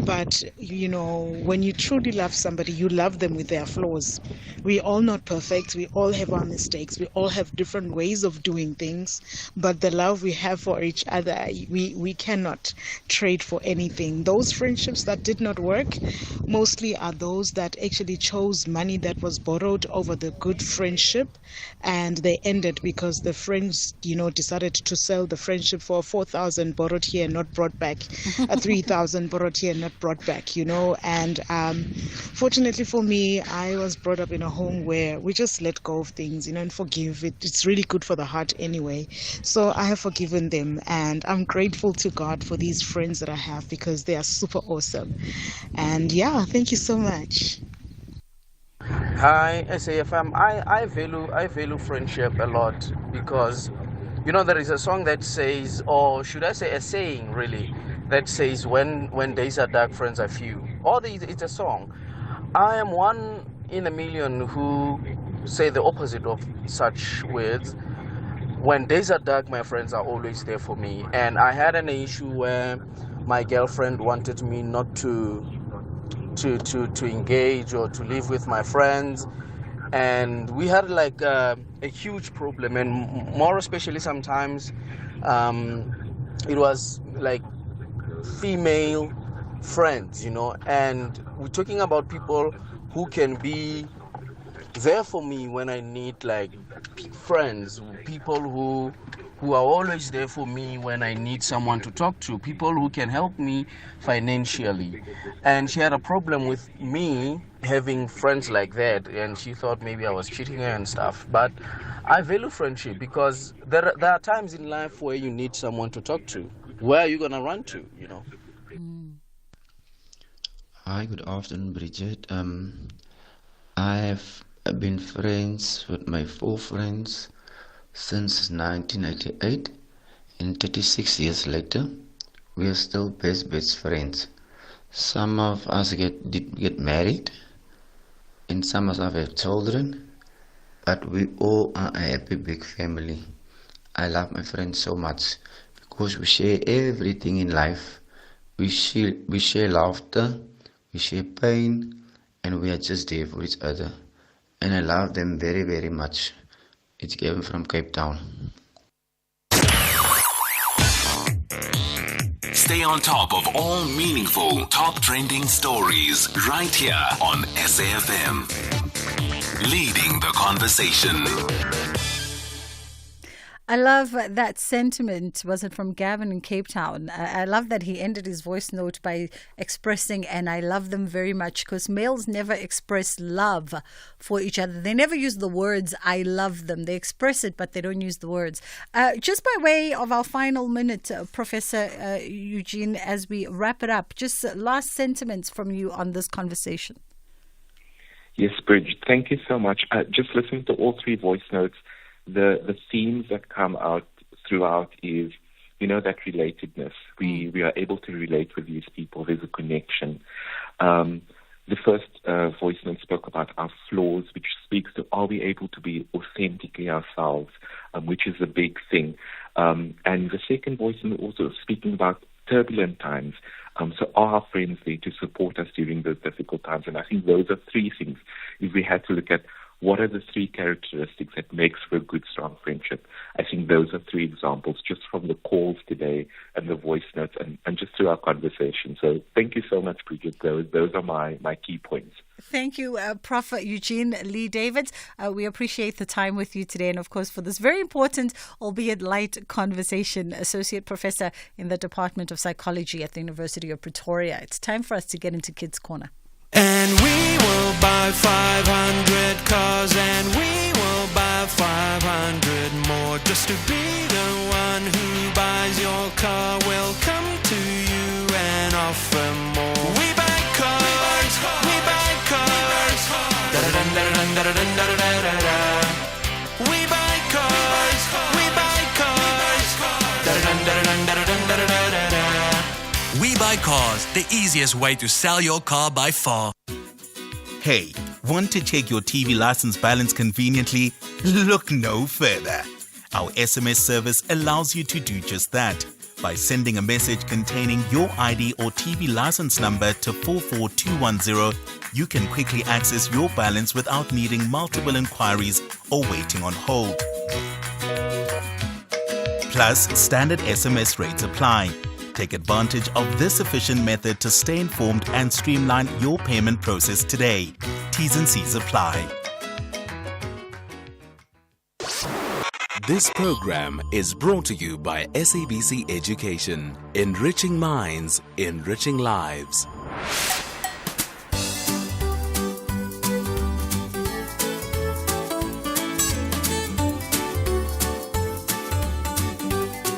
But, when you truly love somebody, you love them with their flaws. We're all not perfect. We all have our mistakes. We all have different ways of doing things, but the love we have for each other, we cannot trade for anything. Those friendships that did not work mostly are those that actually chose money that was borrowed over the good friendship, and they ended because the friends, decided to sell the friendship for 4,000 borrowed here, not brought back, 3,000 borrowed here, not brought back, and fortunately for me, I was brought up in a home where we just let go of things, and forgive. It's really good for the heart anyway. So I have forgiven them, and I'm grateful to God for these friends that I have because they are super awesome. And yeah, thank you so much. Hi, SAFM. I value friendship a lot because, there is a song that says, or should I say a saying really, that says when days are dark, friends are few. It's a song. I am one in a million who say the opposite of such words. When days are dark, my friends are always there for me. And I had an issue where my girlfriend wanted me not to engage or to live with my friends, and we had like a huge problem, and more especially sometimes it was like female friends, and we're talking about people who can be there for me when I need like friends, people who are always there for me when I need someone to talk to, people who can help me financially. And she had a problem with me having friends like that, and she thought maybe I was cheating her and stuff. But I value friendship because there are times in life where you need someone to talk to. Where are you going to run to, Hi, good afternoon, Bridget. I've been friends with my 4 friends since 1998, and 36 years later, we are still best friends. Some of us did get married, and some of us have children, but we all are a happy big family. I love my friends so much because we share everything in life. We share laughter, we share pain, and we are just there for each other. And I love them very, very much. It's Gavin from Cape Town. Stay on top of all meaningful, top trending stories right here on SAFM. Leading the conversation. I love that sentiment. Was it from Gavin in Cape Town? I love that he ended his voice note by expressing, and I love them very much, because males never express love for each other. They never use the words, I love them. They express it, but they don't use the words. Just by way of our final minute, Professor Eugene, as we wrap it up, just last sentiments from you on this conversation. Yes, Bridget, thank you so much. Just listening to all 3 voice notes, the themes that come out throughout is, that relatedness. We are able to relate with these people. There's a connection. The first voice note spoke about our flaws, which speaks to are we able to be authentically ourselves, which is a big thing. And the second voice note also speaking about turbulent times. So are our friends there to support us during those difficult times? And I think those are three things. If we had to look at what are the three characteristics that makes for a good, strong friendship, I think those are three examples just from the calls today and the voice notes and just through our conversation. So thank you so much, Bridget. Those are my key points. Thank you, Prof. Eugene Lee Davids. We appreciate the time with you today and, of course, for this very important, albeit light conversation. Associate Professor in the Department of Psychology at the University of Pretoria. It's time for us to get into Kids Corner. And we will buy 500 cars and we will buy 500 more. Just to be the one who buys your car, will come to you and offer more. We buy cars, we buy cars. Da-da-dun-da-da-dun-da-da-dun-da-da-da-da. We buy cars, we buy cars. Da-da-dun-da-da-dun-da-da-dun-da-da-da-da. We Buy Cars, the easiest way to sell your car by far. Hey, want to check your TV license balance conveniently? Look no further. Our SMS service allows you to do just that. By sending a message containing your ID or TV license number to 44210, you can quickly access your balance without needing multiple inquiries or waiting on hold. Plus, standard SMS rates apply. Take advantage of this efficient method to stay informed and streamline your payment process today. T's and C's apply. This program is brought to you by SABC Education, enriching minds, enriching lives.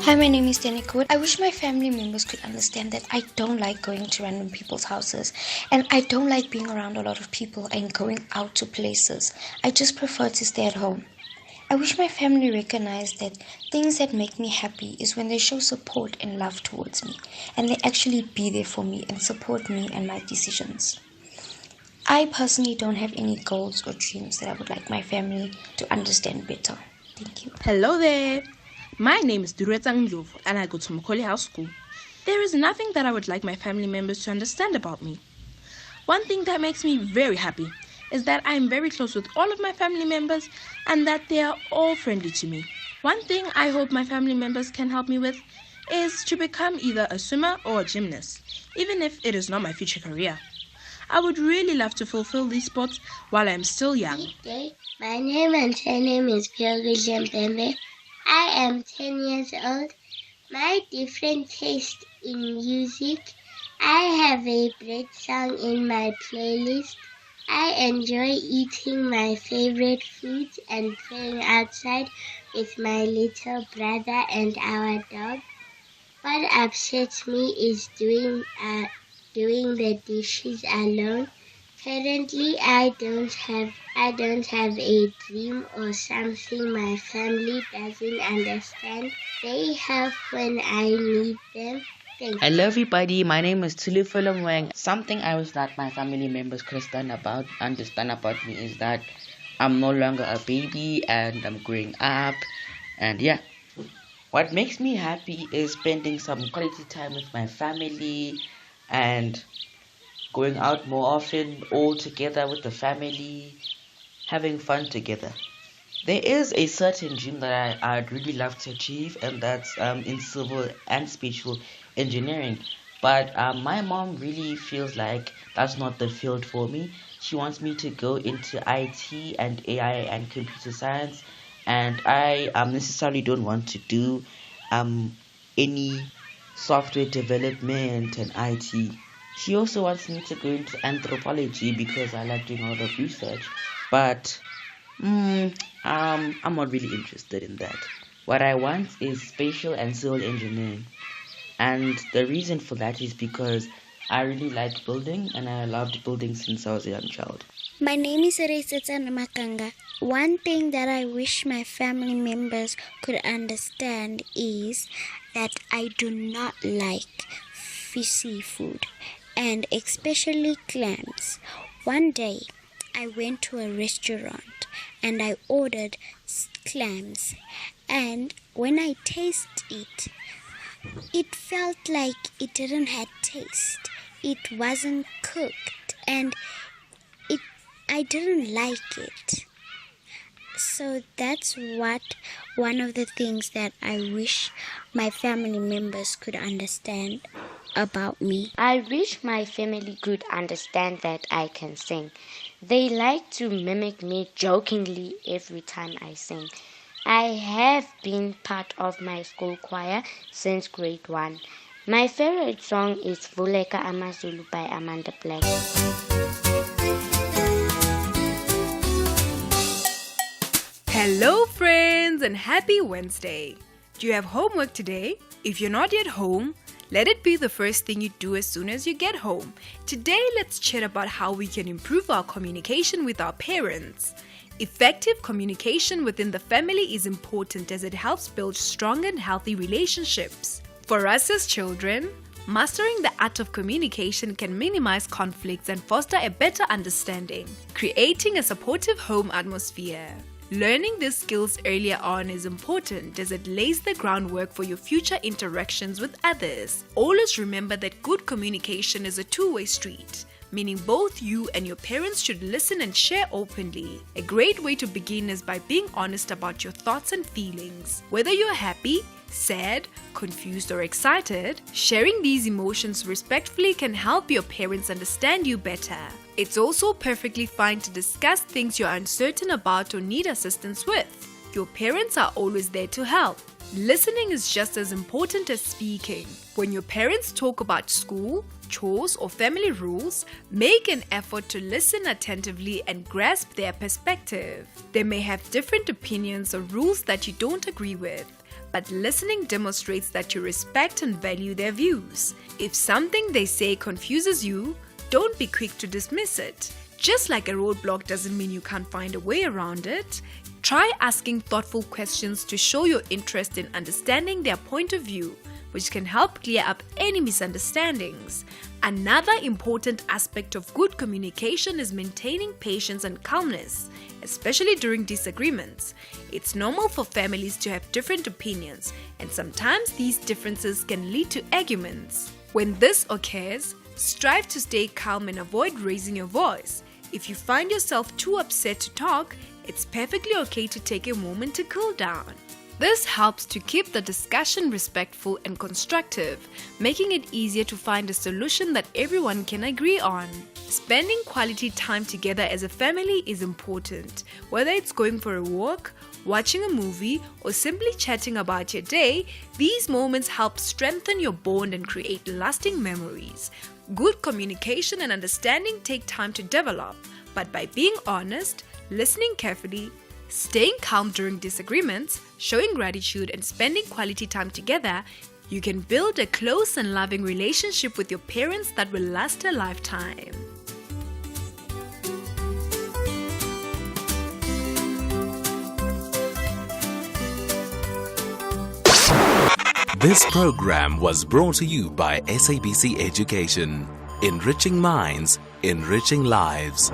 Hi, my name is Danica. I wish my family members could understand that I don't like going to random people's houses and I don't like being around a lot of people and going out to places. I just prefer to stay at home. I wish my family recognized that things that make me happy is when they show support and love towards me and they actually be there for me and support me and my decisions. I personally don't have any goals or dreams that I would like my family to understand better. Thank you. Hello there. My name is Duretang Ndlovu and I go to Mokoli House School. There is nothing that I would like my family members to understand about me. One thing that makes me very happy is that I am very close with all of my family members and that they are all friendly to me. One thing I hope my family members can help me with is to become either a swimmer or a gymnast, even if it is not my future career. I would really love to fulfill these sports while I am still young. Okay. My name and surname is Bridget Masinga. I am 10 years old. My different taste in music. I have a great song in my playlist. I enjoy eating my favorite foods and playing outside with my little brother and our dog. What upsets me is doing the dishes alone. Currently, I don't have a dream or something my family doesn't understand. They help when I need them. Hello everybody, my name is Tulufelo Mweng. Something I wish that my family members could understand about me is that I'm no longer a baby and I'm growing up. And yeah, what makes me happy is spending some quality time with my family and going out more often, all together with the family, having fun together. There is a certain dream that I'd really love to achieve, and that's in civil and spatial engineering. But my mom really feels like that's not the field for me. She wants me to go into IT and AI and computer science, and I necessarily don't want to do any software development and IT. She also wants me to go into anthropology because I like doing a lot of research, but I'm not really interested in that. What I want is spatial and civil engineering, and the reason for that is because I really like building and I loved building since I was a young child. My name is Resetsa Makanga. One thing that I wish my family members could understand is that I do not like fishy food. and especially clams. One day, I went to a restaurant and I ordered clams, and when I tasted it, it felt like it didn't have taste. It wasn't cooked, and I didn't like it. So that's one of the things that I wish my family members could understand about me. I wish my family could understand that I can sing. They like to mimic me jokingly every time I sing. I have been part of my school choir since grade 1. My favorite song is Vuleka Amazulu by Amanda Black. Hello friends and happy Wednesday. Do you have homework today? If you're not yet home, let it be the first thing you do as soon as you get home. Today, let's chat about how we can improve our communication with our parents. Effective communication within the family is important as it helps build strong and healthy relationships. For us as children, mastering the art of communication can minimize conflicts and foster a better understanding, creating a supportive home atmosphere. Learning these skills earlier on is important as it lays the groundwork for your future interactions with others. Always remember that good communication is a two-way street, meaning both you and your parents should listen and share openly. A great way to begin is by being honest about your thoughts and feelings. Whether you're happy, sad, confused, or excited, sharing these emotions respectfully can help your parents understand you better. It's also perfectly fine to discuss things you're uncertain about or need assistance with. Your parents are always there to help. Listening is just as important as speaking. When your parents talk about school, chores, or family rules, make an effort to listen attentively and grasp their perspective. They may have different opinions or rules that you don't agree with, but listening demonstrates that you respect and value their views. If something they say confuses you, don't be quick to dismiss it. Just like a roadblock doesn't mean you can't find a way around it, try asking thoughtful questions to show your interest in understanding their point of view, which can help clear up any misunderstandings. Another important aspect of good communication is maintaining patience and calmness, especially during disagreements. It's normal for families to have different opinions, and sometimes these differences can lead to arguments. When this occurs, strive to stay calm and avoid raising your voice. If you find yourself too upset to talk, it's perfectly okay to take a moment to cool down. This helps to keep the discussion respectful and constructive, making it easier to find a solution that everyone can agree on. Spending quality time together as a family is important. Whether it's going for a walk, watching a movie, or simply chatting about your day, these moments help strengthen your bond and create lasting memories. Good communication and understanding take time to develop, but by being honest, listening carefully, staying calm during disagreements, showing gratitude, and spending quality time together, you can build a close and loving relationship with your parents that will last a lifetime. This program was brought to you by SABC Education, enriching minds, enriching lives.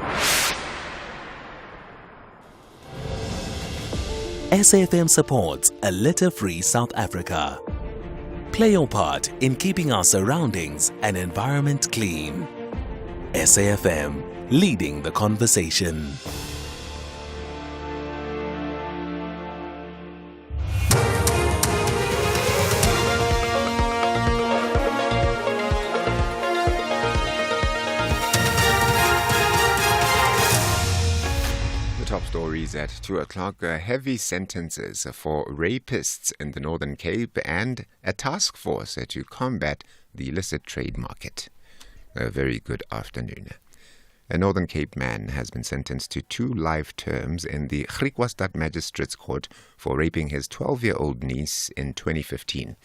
SAFM supports a litter-free South Africa. Play your part in keeping our surroundings and environment clean. SAFM, leading the conversation. Top stories at 2 o'clock. Heavy sentences for rapists in the Northern Cape and a task force to combat the illicit trade market. A very good afternoon. A Northern Cape man has been sentenced to 2 life terms in the Griquastad Magistrates Court for raping his 12-year-old niece in 2015.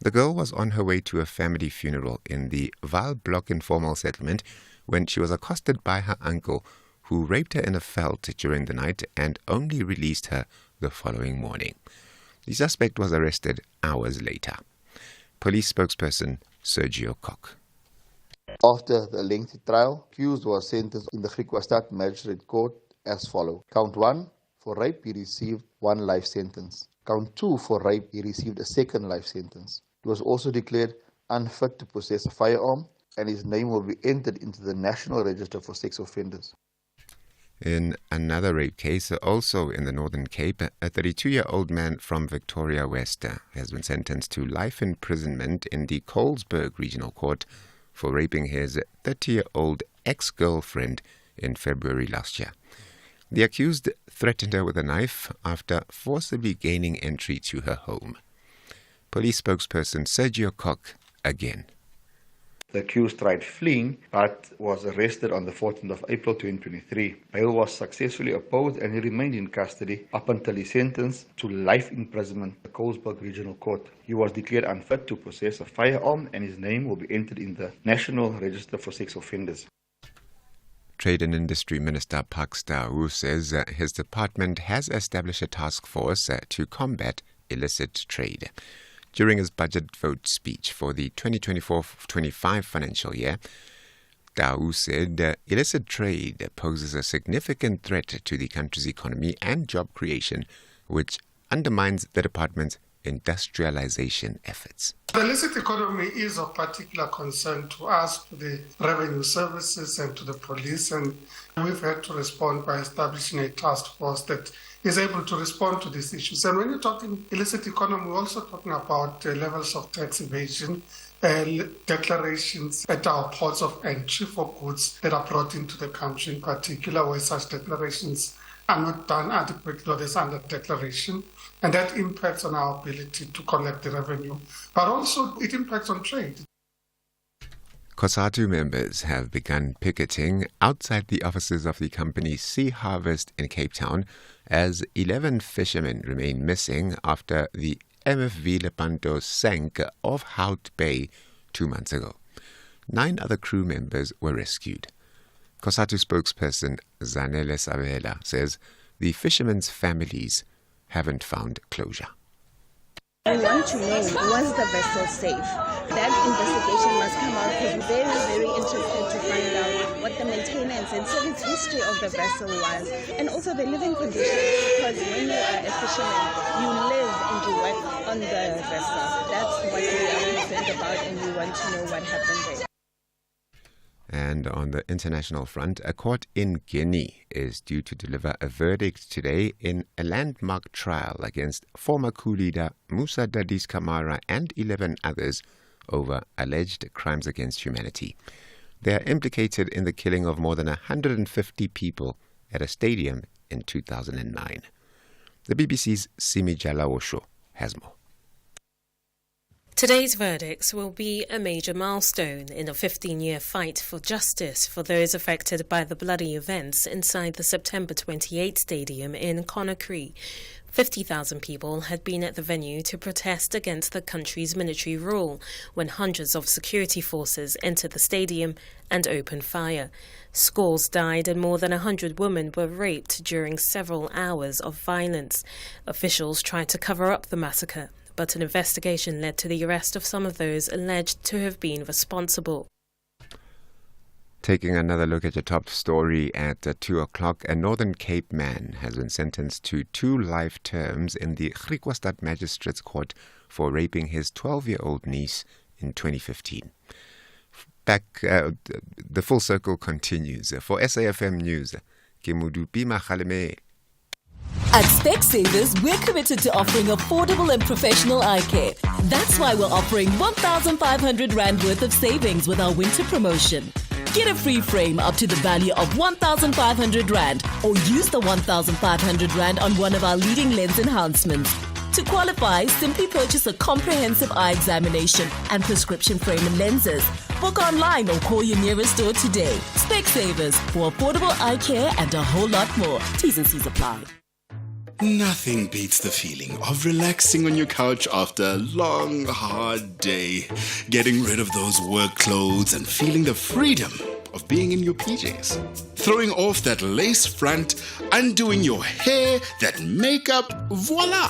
The girl was on her way to a family funeral in the Val Block informal settlement when she was accosted by her uncle, who raped her in a veld during the night and only released her the following morning. The suspect was arrested hours later. Police spokesperson Sergio Koch. After the lengthy trial, accused was sentenced in the Griquastad Magistrate Court as follows. Count 1, for rape he received 1 life sentence. Count 2, for rape he received a 2nd life sentence. He was also declared unfit to possess a firearm, and his name will be entered into the National Register for Sex Offenders. In another rape case, also in the Northern Cape, a 32-year-old man from Victoria West has been sentenced to life imprisonment in the Colesberg Regional Court for raping his 30-year-old ex-girlfriend in February last year. The accused threatened her with a knife after forcibly gaining entry to her home. Police spokesperson Sergio Koch again. The accused tried fleeing but was arrested on the 14th of April 2023. Bail was successfully opposed and he remained in custody up until his sentence to life imprisonment at the Colesberg Regional Court. He was declared unfit to possess a firearm and his name will be entered in the National Register for Sex Offenders. Trade and Industry Minister Pak Stau says his department has established a task force to combat illicit trade. During his budget vote speech for the 2024-25 financial year, Tau said illicit trade poses a significant threat to the country's economy and job creation, which undermines the department's industrialization efforts. The illicit economy is of particular concern to us, to the revenue services and to the police, and we've had to respond by establishing a task force that is able to respond to these issues. And when you're talking illicit economy, we're also talking about levels of tax evasion, declarations at our ports of entry for goods that are brought into the country in particular, where such declarations are not done adequately or there's under-declaration. And that impacts on our ability to collect the revenue. But also it impacts on trade. COSATU members have begun picketing outside the offices of the company Sea Harvest in Cape Town as 11 fishermen remain missing after the MFV Lepanto sank off Hout Bay 2 months ago. 9 other crew members were rescued. COSATU spokesperson Zanele Savela says the fishermen's families haven't found closure. We want to know, was the vessel safe? That investigation must come out because we're very, very interested to find out what the maintenance and service history of the vessel was, and also the living conditions, because when you are a fisherman, you live and you work on the vessel. That's what we are concerned about, and we want to know what happened there. And on the international front, a court in Guinea is due to deliver a verdict today in a landmark trial against former coup leader Moussa Dadis Camara and 11 others over alleged crimes against humanity. They are implicated in the killing of more than 150 people at a stadium in 2009. The BBC's Simi Jalaosho has more. Today's verdicts will be a major milestone in a 15-year fight for justice for those affected by the bloody events inside the September 28 stadium in Conakry. 50,000 people had been at the venue to protest against the country's military rule when hundreds of security forces entered the stadium and opened fire. Scores died and more than 100 women were raped during several hours of violence. Officials tried to cover up the massacre, but an investigation led to the arrest of some of those alleged to have been responsible. Taking another look at your top story at 2 o'clock, a Northern Cape man has been sentenced to 2 life terms in the Griquastad Magistrates Court for raping his 12-year-old niece in 2015. The full circle continues. For SAFM News, Kimudupima Khaleme. At Specsavers, we're committed to offering affordable and professional eye care. That's why we're offering 1,500 Rand worth of savings with our winter promotion. Get a free frame up to the value of 1,500 Rand or use the 1,500 Rand on one of our leading lens enhancements. To qualify, simply purchase a comprehensive eye examination and prescription frame and lenses. Book online or call your nearest store today. Specsavers, for affordable eye care and a whole lot more. T's and C's apply. Nothing beats the feeling of relaxing on your couch after a long, hard day, getting rid of those work clothes and feeling the freedom of being in your PJs. Throwing off that lace front, undoing your hair, that makeup, voila,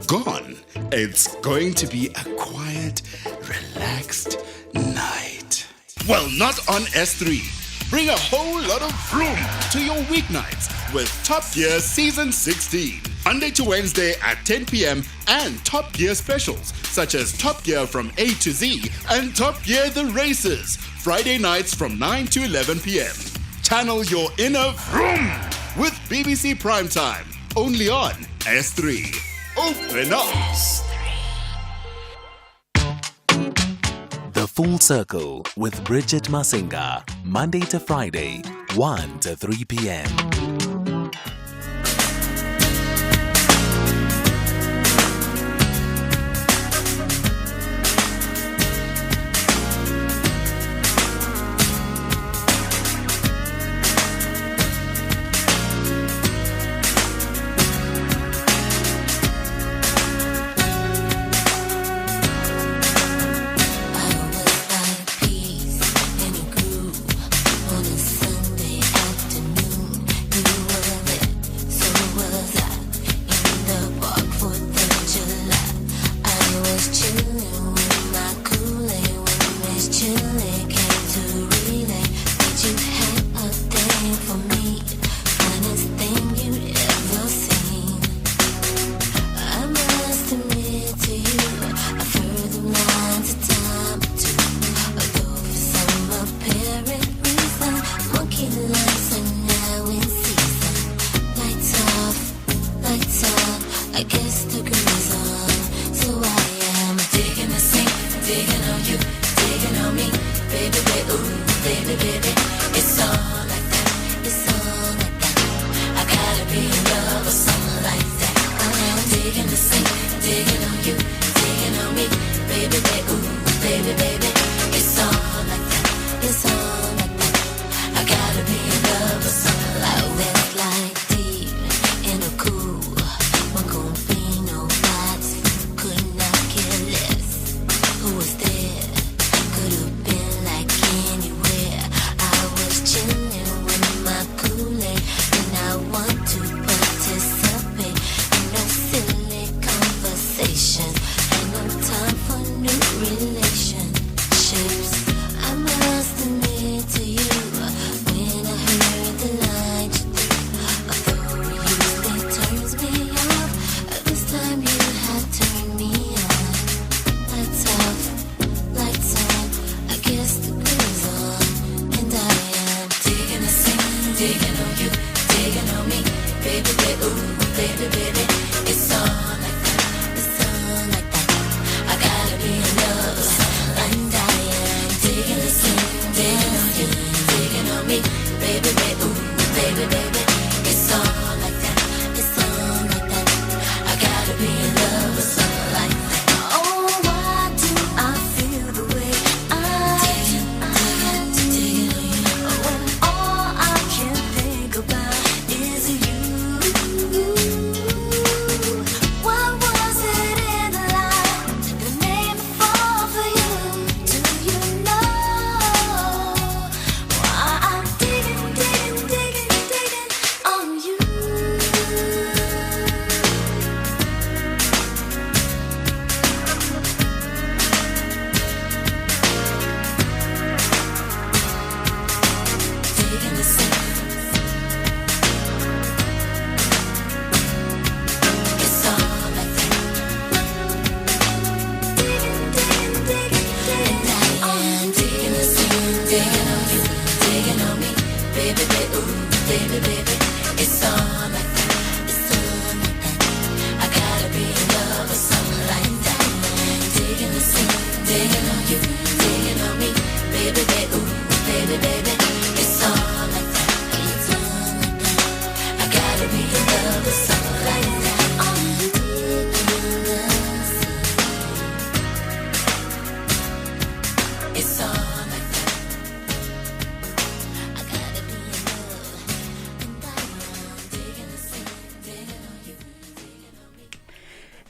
gone. It's going to be a quiet, relaxed night. Well, not on S3. Bring a whole lot of vroom to your weeknights with Top Gear Season 16. Monday to Wednesday at 10 p.m. and Top Gear specials such as Top Gear from A to Z and Top Gear The Races. Friday nights from 9 to 11 p.m. Channel your inner vroom with BBC Primetime. Only on S3. Open up. The Full Circle with Bridget Masinga, Monday to Friday, 1 to 3 p.m.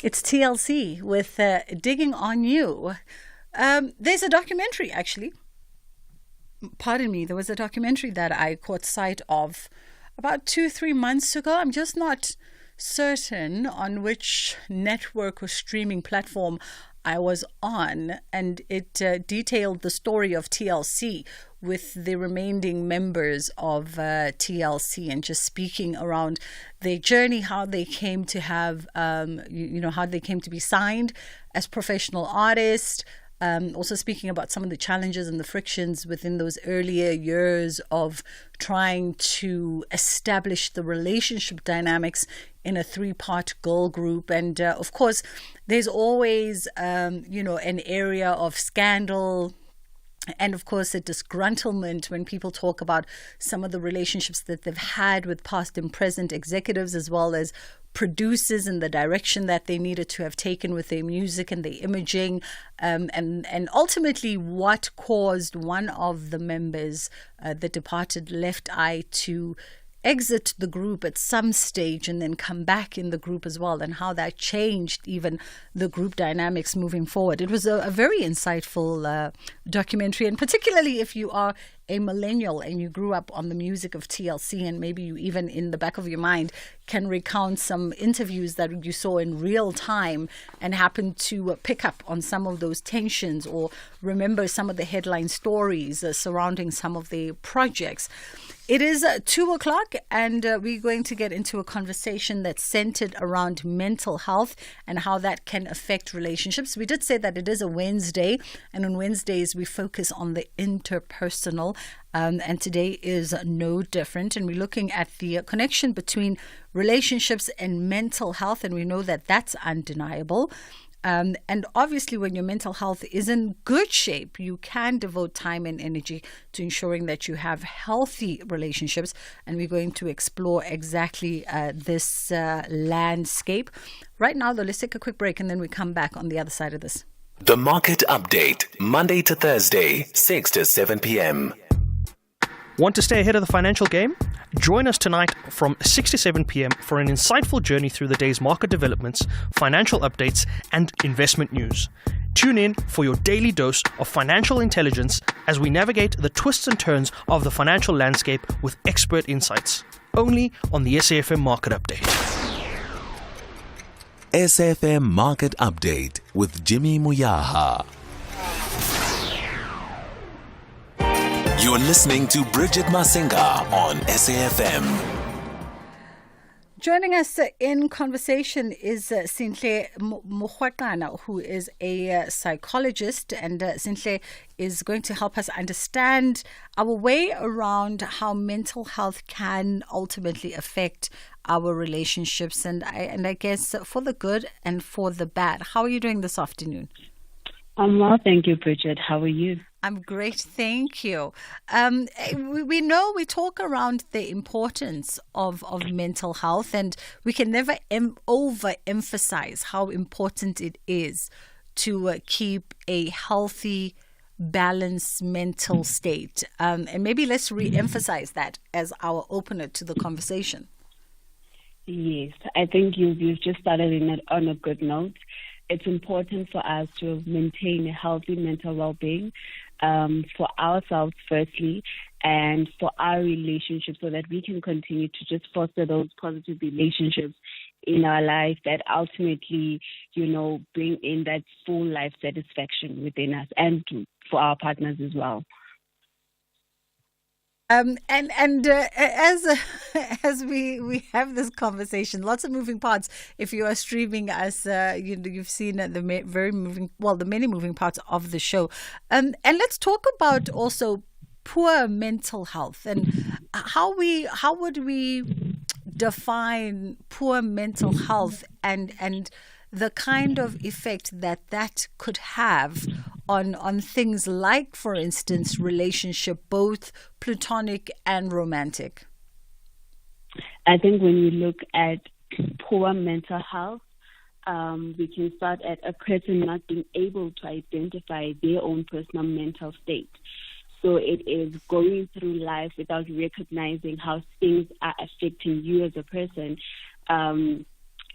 It's TLC with Digging on You. There's a documentary, actually. Pardon me, there was a documentary that I caught sight of about 2-3 months ago. I'm just not certain on which network or streaming platform I was on, and it detailed the story of TLC with the remaining members of TLC, and just speaking around their journey, how they came to have, how they came to be signed as professional artists. Also speaking about some of the challenges and the frictions within those earlier years of trying to establish the relationship dynamics in a 3-part girl group. And of course, there's always, an area of scandal, and of course, a disgruntlement when people talk about some of the relationships that they've had with past and present executives, as well as producers, and the direction that they needed to have taken with their music and their imaging, and ultimately what caused one of the members, the departed Left Eye, to exit the group at some stage and then come back in the group as well, and how that changed even the group dynamics moving forward. It was a very insightful documentary, and particularly if you are a millennial and you grew up on the music of TLC, and maybe you even in the back of your mind can recount some interviews that you saw in real time and happen to pick up on some of those tensions, or remember some of the headline stories surrounding some of the projects. It is 2:00, and we're going to get into a conversation that's centered around mental health and how that can affect relationships. We did say that it is a Wednesday, and on Wednesdays we focus on the interpersonal, and today is no different. And we're looking at the connection between relationships and mental health, and we know that that's undeniable. And obviously, when your mental health is in good shape, you can devote time and energy to ensuring that you have healthy relationships. And we're going to explore exactly this landscape. Right now, though, let's take a quick break, and then we come back on the other side of this. The Market Update, Monday to Thursday, 6 to 7 p.m. Want to stay ahead of the financial game? Join us tonight from 6 to 7 p.m. for an insightful journey through the day's market developments, financial updates, and investment news. Tune in for your daily dose of financial intelligence as we navigate the twists and turns of the financial landscape with expert insights. Only on the SAFM Market Update. SAFM Market Update with Jimmy Muyaha. You're listening to Bridget Masinga on SAFM. Joining us in conversation is Sinhle Mukhwaqana, who is a psychologist, and Sinhle is going to help us understand our way around how mental health can ultimately affect our relationships, and I guess for the good and for the bad. How are you doing this afternoon? I'm well, thank you, Bridget. How are you? I'm great, thank you. We know we talk around the importance of mental health, and we can never overemphasize how important it is to keep a healthy, balanced mental state. And maybe let's re-emphasize that as our opener to the conversation. Yes, I think you've just started on a good note. It's important for us to maintain a healthy mental well-being for ourselves firstly, and for our relationships, so that we can continue to just foster those positive relationships in our life that ultimately, bring in that full life satisfaction within us and for our partners as well. As we have this conversation, lots of moving parts. If you are streaming us, you've seen the many moving parts of the show. And let's talk about also poor mental health, and how would we define poor mental health, and the kind of effect that could have on things like, for instance, relationship, both platonic and romantic. I think when we look at poor mental health, we can start at a person not being able to identify their own personal mental state. So it is going through life without recognizing how things are affecting you as a person.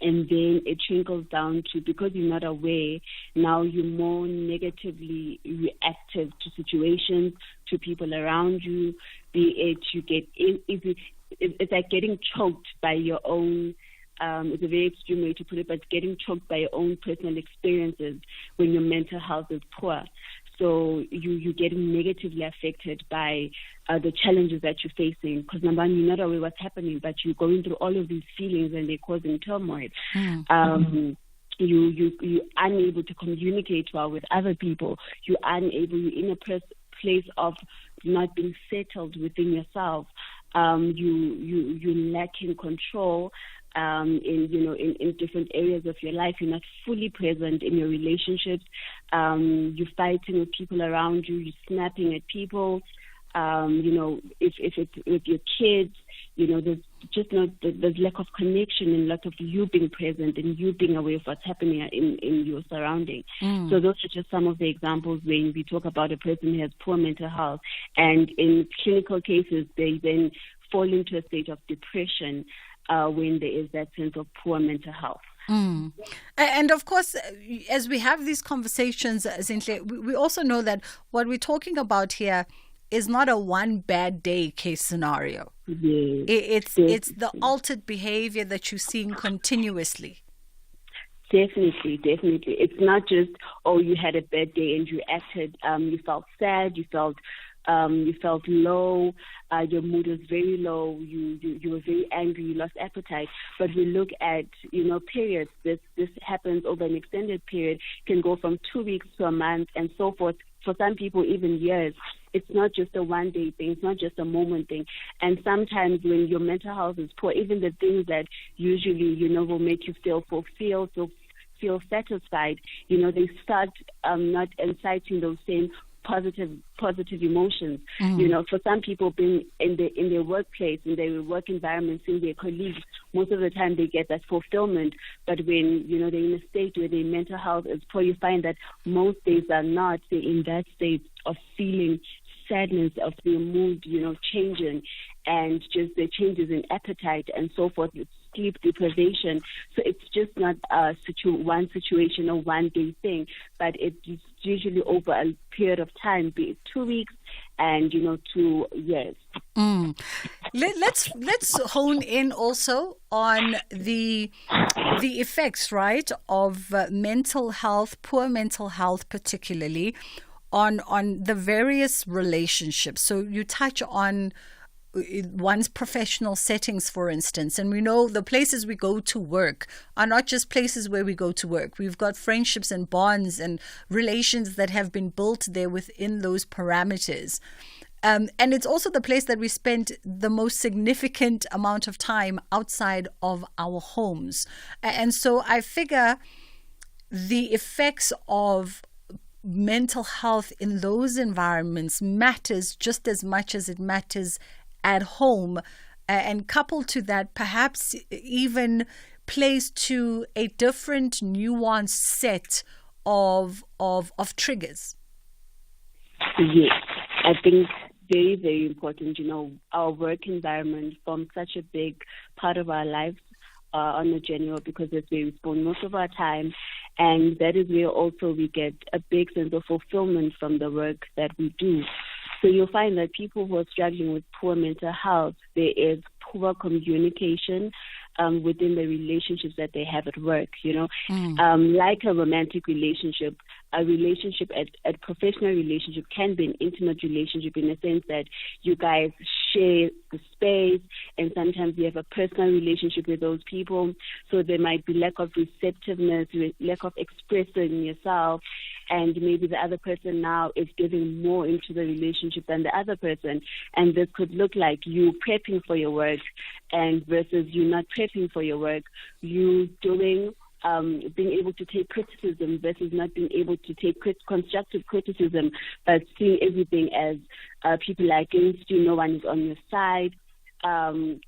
And then it trickles down to, because you're not aware, now you're more negatively reactive to situations, to people around you, be it you get, it's like getting choked by your own It's a very extreme way to put it, but getting choked by your own personal experiences when your mental health is poor. So you're getting negatively affected by the challenges that you're facing. Because number one, you're not aware what's happening, but you're going through all of these feelings and they're causing turmoil. You're unable to communicate well with other people. You're in a place of not being settled within yourself. You lacking control in different areas of your life. You're not fully present in your relationships. You're fighting with people around you. You're snapping at people. If it's with your kids, there's lack of connection and lack of you being present and you being aware of what's happening in your surrounding. So those are just some of the examples when we talk about a person who has poor mental health. And in clinical cases, they then fall into a state of depression when there is that sense of poor mental health. And of course, as we have these conversations, Zinhle, we also know that what we're talking about here is not a one bad day case scenario. It's the altered behavior that you're seeing continuously. Definitely. It's not just, you had a bad day and you acted, you felt sad, you felt low, your mood was very low, you were very angry, you lost appetite. But we look at, periods. This happens over an extended period, can go from 2 weeks to a month and so forth. For some people, even years. It's not just a one-day thing. It's not just a moment thing. And sometimes when your mental health is poor, even the things that usually, will make you feel fulfilled, feel satisfied, they start not inciting those same positive emotions. For some people, being in their workplace, in their work environment, seeing their colleagues, most of the time they get that fulfillment. But when they're in a state where their mental health is poor, you find that most days are not. They're in that state of feeling sadness, of their mood, changing, and just the changes in appetite and so forth, sleep deprivation. So it's just not one situation or one day thing, but it's usually over a period of time, be it 2 weeks and 2 years. Let's hone in also on the effects, right, of mental health, poor mental health, particularly on the various relationships. So you touch on one's professional settings, for instance, and we know the places we go to work are not just places where we go to work. We've got friendships and bonds and relations that have been built there within those parameters. And it's also the place that we spend the most significant amount of time outside of our homes. And so I figure the effects of mental health in those environments matters just as much as it matters at home, and coupled to that, perhaps even plays to a different nuanced set of triggers. Yes, I think very, very important. Our work environment forms such a big part of our lives on a general, because that's where we spend most of our time, and that is where also we get a big sense of fulfillment from the work that we do. So you'll find that people who are struggling with poor mental health, there is poor communication within the relationships that they have at work, like a romantic relationship. A relationship, a professional relationship can be an intimate relationship in the sense that you guys share the space, and sometimes you have a personal relationship with those people. So there might be lack of receptiveness, lack of expressing yourself, and maybe the other person now is giving more into the relationship than the other person. And this could look like you prepping for your work, and versus you not prepping for your work, you doing being able to take criticism versus not being able to take constructive criticism, but seeing everything as people are against you, no one is on your side. When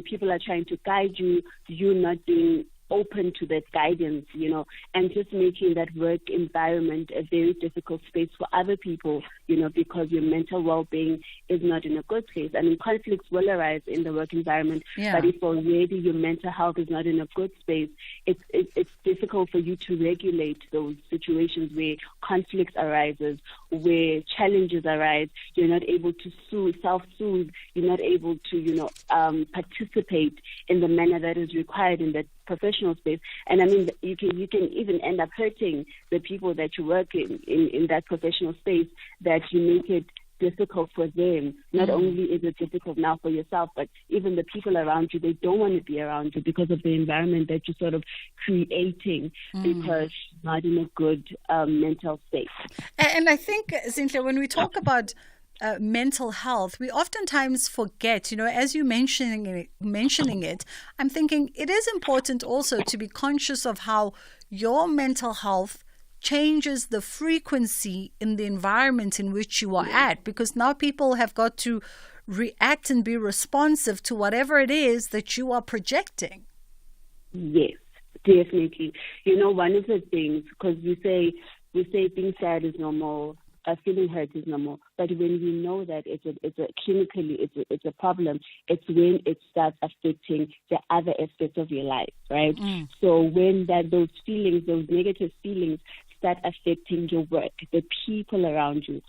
people are trying to guide you, you not being open to that guidance, and just making that work environment a very difficult space for other people, because your mental well-being is not in a good place. I mean, conflicts will arise in the work environment, but if already your mental health is not in a good space, it's difficult for you to regulate those situations where conflicts arises, where challenges arise. You're not able to self-soothe. You're not able to, participate in the manner that is required in that professional space. And I mean, you can even end up hurting the people that you work in that professional space, that you make it difficult for them. Not only is it difficult now for yourself, but even the people around you, they don't want to be around you because of the environment that you're sort of creating because you're not in a good mental state. And I think, Cynthia, when we talk about mental health, we oftentimes forget, as you mentioning it, I'm thinking it is important also to be conscious of how your mental health changes the frequency in the environment in which you are at, because now people have got to react and be responsive to whatever it is that you are projecting. Yes, definitely. One of the things, because we say being sad is normal, feeling hurt is normal, but when we know that it's a problem, it's when it starts affecting the other aspects of your life, right? So when those negative feelings start affecting your work, the people around you,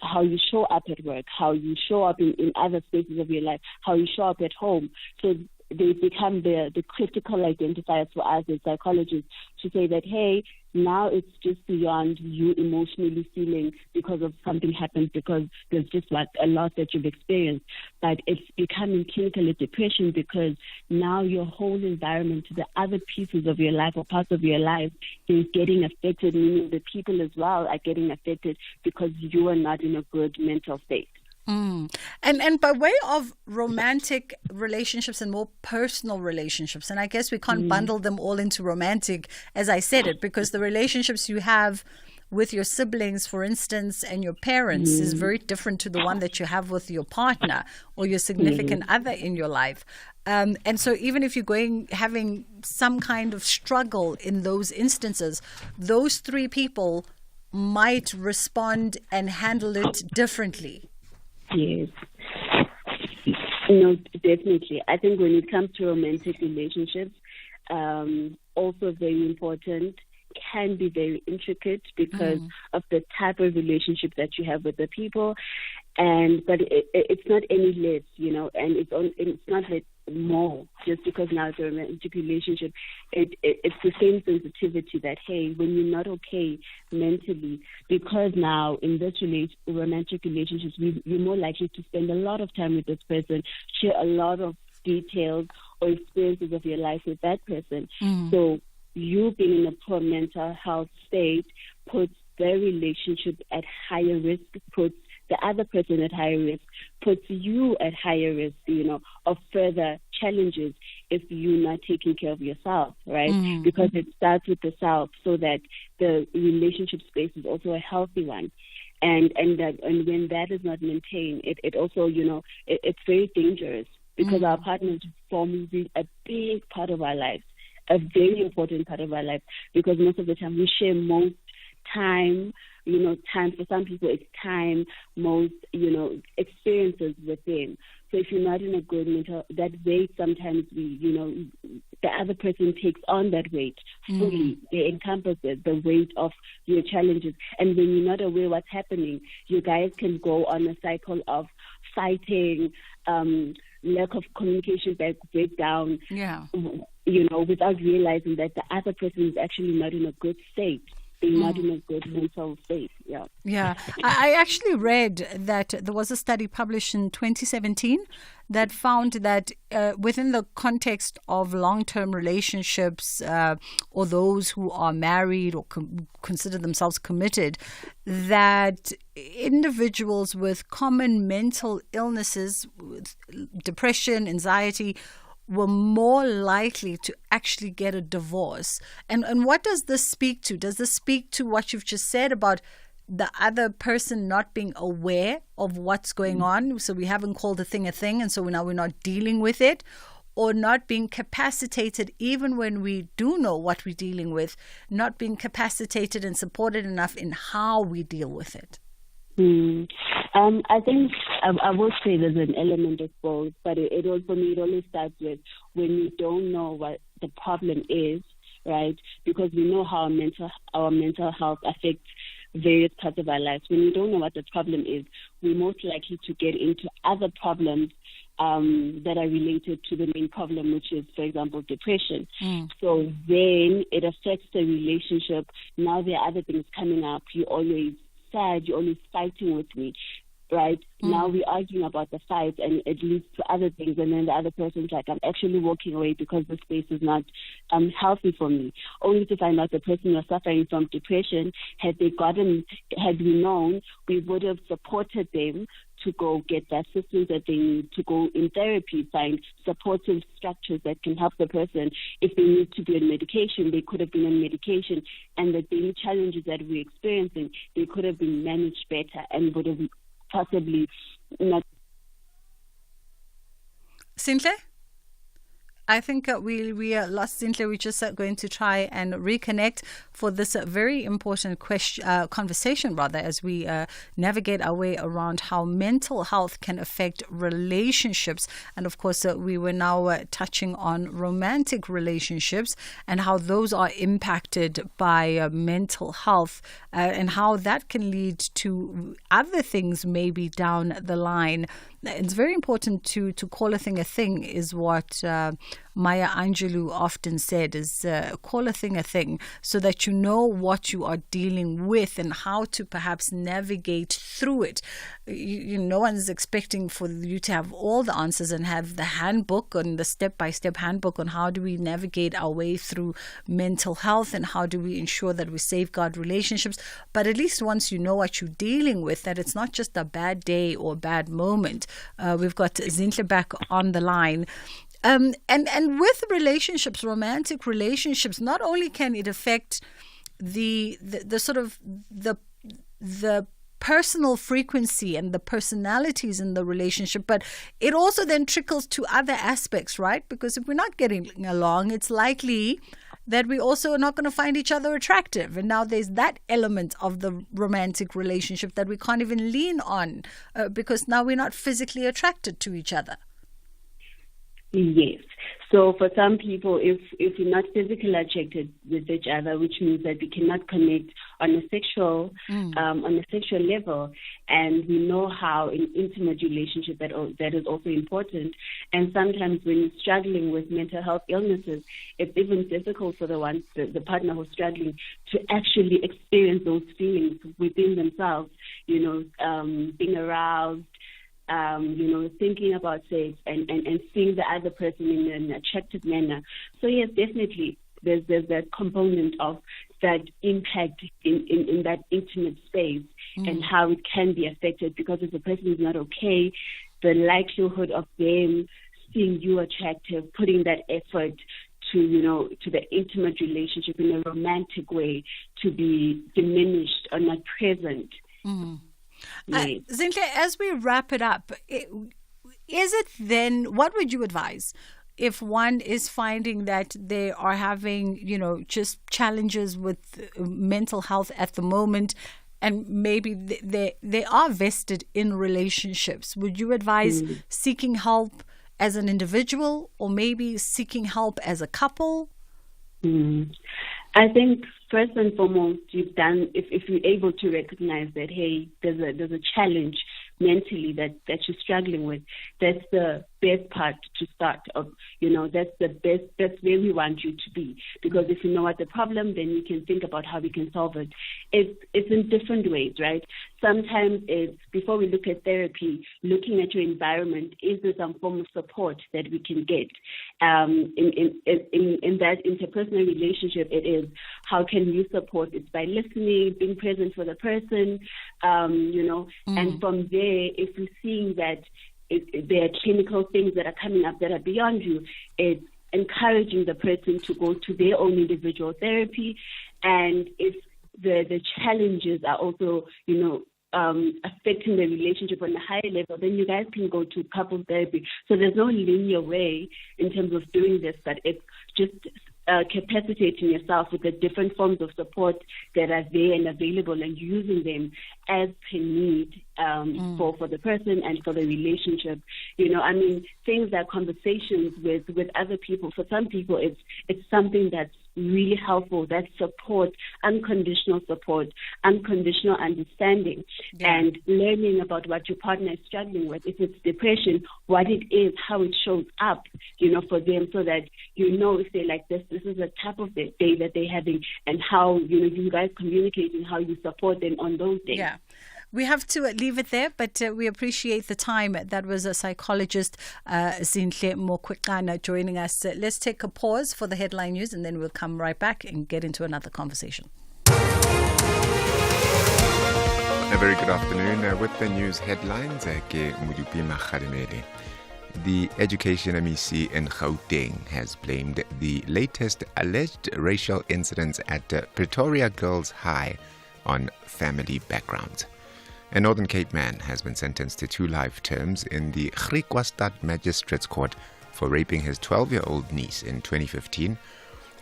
how you show up at work, how you show up in other spaces of your life, how you show up at home. So they become the critical identifiers for us as psychologists to say that, hey, now it's just beyond you emotionally feeling because of something happened, because there's just a loss that you've experienced. But it's becoming clinical depression because now your whole environment, the other pieces of your life or parts of your life is getting affected, meaning the people as well are getting affected because you are not in a good mental state. And by way of romantic relationships and more personal relationships, and I guess we can't bundle them all into romantic, as I said it, because the relationships you have with your siblings, for instance, and your parents is very different to the one that you have with your partner or your significant other in your life. And so even if you're having some kind of struggle in those instances, those three people might respond and handle it differently. Yes. No, definitely. I think when it comes to romantic relationships, also very important, can be very intricate because of the type of relationship that you have with the people, but it's not any less, and it's not that more just because now it's a romantic relationship. It's the same sensitivity that, hey, when you're not okay mentally, because now in this romantic relationships, you're more likely to spend a lot of time with this person, share a lot of details or experiences of your life with that person. So you being in a poor mental health state puts the relationship at higher risk, puts the other person at higher risk, puts you at higher risk, of further challenges if you're not taking care of yourself, right? Because it starts with the self, so that the relationship space is also a healthy one. And when that is not maintained, it also, it's very dangerous because our partners form a big part of our lives, a very important part of our life, because most of the time we share most time, time for some people it's time, most, experiences with them. So if you're not in a good mental, that weight sometimes the other person takes on that weight fully. They encompass it, the weight of your challenges. And when you're not aware what's happening, you guys can go on a cycle of fighting, lack of communication breakdown, without realizing that the other person is actually not in a good state. They're not in a good mental state. Yeah. I actually read that there was a study published in 2017 that found that within the context of long-term relationships or those who are married or consider themselves committed, that individuals with common mental illnesses, with depression, anxiety, were more likely to actually get a divorce. And what does this speak to? Does this speak to what you've just said about the other person not being aware of what's going on? So we haven't called a thing, and so now we're not dealing with it? or not being capacitated, even when we do know what we're dealing with, not being capacitated and supported enough in how we deal with it? I think I would say there's an element of both, but it always starts with when you don't know what the problem is, right? Because we know how our mental health affects various parts of our lives. When we don't know what the problem is, we're most likely to get into other problems that are related to the main problem, which is, for example, depression. So then it affects the relationship. Now there are other things coming up. You're always sad. You're always fighting with me, right? Now we're arguing about the fight, and it leads to other things. And then the other person's like, I'm actually walking away because the space is not healthy for me. Only to find out the person was suffering from depression. Had we known, we would have supported them to go get the assistance that they need, to go in therapy, find supportive structures that can help the person. If they need to be on medication, they could have been on medication, and the daily challenges that we're experiencing, they could have been managed better and would have possibly not. Sinhle? I think we lost Sinhle. We're just going to try and reconnect for this very important conversation, as we navigate our way around how mental health can affect relationships. And of course, we were now touching on romantic relationships and how those are impacted by mental health and how that can lead to other things maybe down the line. It's very important to call a thing is what Maya Angelou often said, is call a thing so that you know what you are dealing with and how to perhaps navigate through it. No one's expecting for you to have all the answers and have the handbook and the step-by-step handbook on how do we navigate our way through mental health and how do we ensure that we safeguard relationships. But at least once you know what you're dealing with, that it's not just a bad day or bad moment. We've got Zinhle back on the line. And with relationships, romantic relationships, not only can it affect the sort of the personal frequency and the personalities in the relationship, but it also then trickles to other aspects, right? Because if we're not getting along, it's likely that we also are not going to find each other attractive. And now there's that element of the romantic relationship that we can't even lean on because now we're not physically attracted to each other. Yes. So for some people, if you're not physically attracted with each other, which means that we cannot connect on a sexual level, and we know how an intimate relationship that is also important. And sometimes when you're struggling with mental health illnesses, it's even difficult for the partner who's struggling to actually experience those feelings within themselves. Being aroused. Thinking about sex and seeing the other person in an attractive manner. So yes, definitely there's that component of that impact in that intimate space and how it can be affected, because if the person is not okay, the likelihood of them seeing you attractive, putting that effort to the intimate relationship in a romantic way to be diminished or not present. Zinhle, as we wrap it up, is it then, what would you advise if one is finding that they are having, just challenges with mental health at the moment, and maybe they are vested in relationships? Would you advise seeking help as an individual or maybe seeking help as a couple? I think first and foremost, if you're able to recognize that, hey, there's a challenge mentally that you're struggling with, that's the best part to start. That's where we want you to be. Because if you know what the problem, then you can think about how we can solve it. It's in different ways, right? Sometimes it's, before we look at therapy, looking at your environment, is there some form of support that we can get? In that interpersonal relationship, it is, how can you support? It's by listening, being present for the person, and from there, if you're seeing that there are clinical things that are coming up that are beyond you, it's encouraging the person to go to their own individual therapy. And if the challenges are also, affecting the relationship on a higher level, then you guys can go to couples therapy. So there's no linear way in terms of doing this, but it's just capacitating yourself with the different forms of support that are there and available, and using them as per need for the person and for the relationship. Things like conversations with other people. For some people, it's something that's really helpful. That support, unconditional understanding, and learning about what your partner is struggling with. If it's depression, what it is, how it shows up, for them, so that if they're like this is the type of the day that they're having, and how you guys communicating, how you support them on those days. Yeah. We have to leave it there, but we appreciate the time. That was a psychologist, Zinhle Mokwekana, joining us. Let's take a pause for the headline news, and then we'll come right back and get into another conversation. A very good afternoon. With the news headlines, the Education MEC in Gauteng has blamed the latest alleged racial incidents at Pretoria Girls High on family backgrounds. A Northern Cape man has been sentenced to 2 life terms in the Griquastad Magistrates Court for raping his 12-year-old niece in 2015.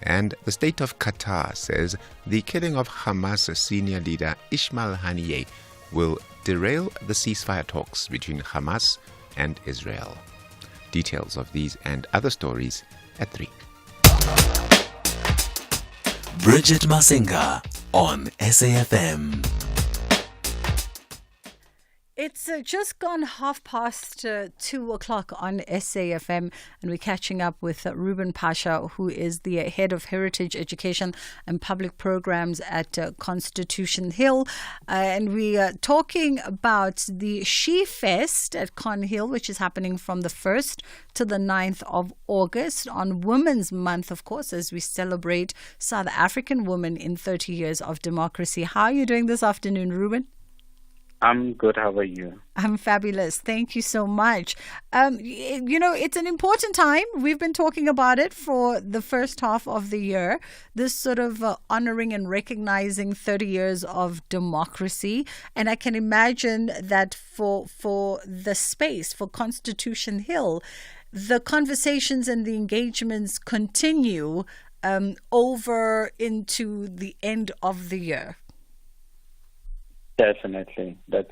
And the state of Qatar says the killing of Hamas senior leader Ismail Haniyeh will derail the ceasefire talks between Hamas and Israel. Details of these and other stories at 3. Bridget Masinga on SAFM. It's just gone 2:30 on SAFM, and we're catching up with Ruben Pasha, who is the head of Heritage Education and Public Programs at Constitution Hill. And we are talking about the She Fest at Con Hill, which is happening from the 1st to the 9th of August on Women's Month, of course, as we celebrate South African women in 30 years of democracy. How are you doing this afternoon, Ruben? I'm good. How are you? I'm fabulous. Thank you so much. It's an important time. We've been talking about it for the first half of the year, this sort of honoring and recognizing 30 years of democracy. And I can imagine that for the space, for Constitution Hill, the conversations and the engagements continue over into the end of the year. Definitely, that's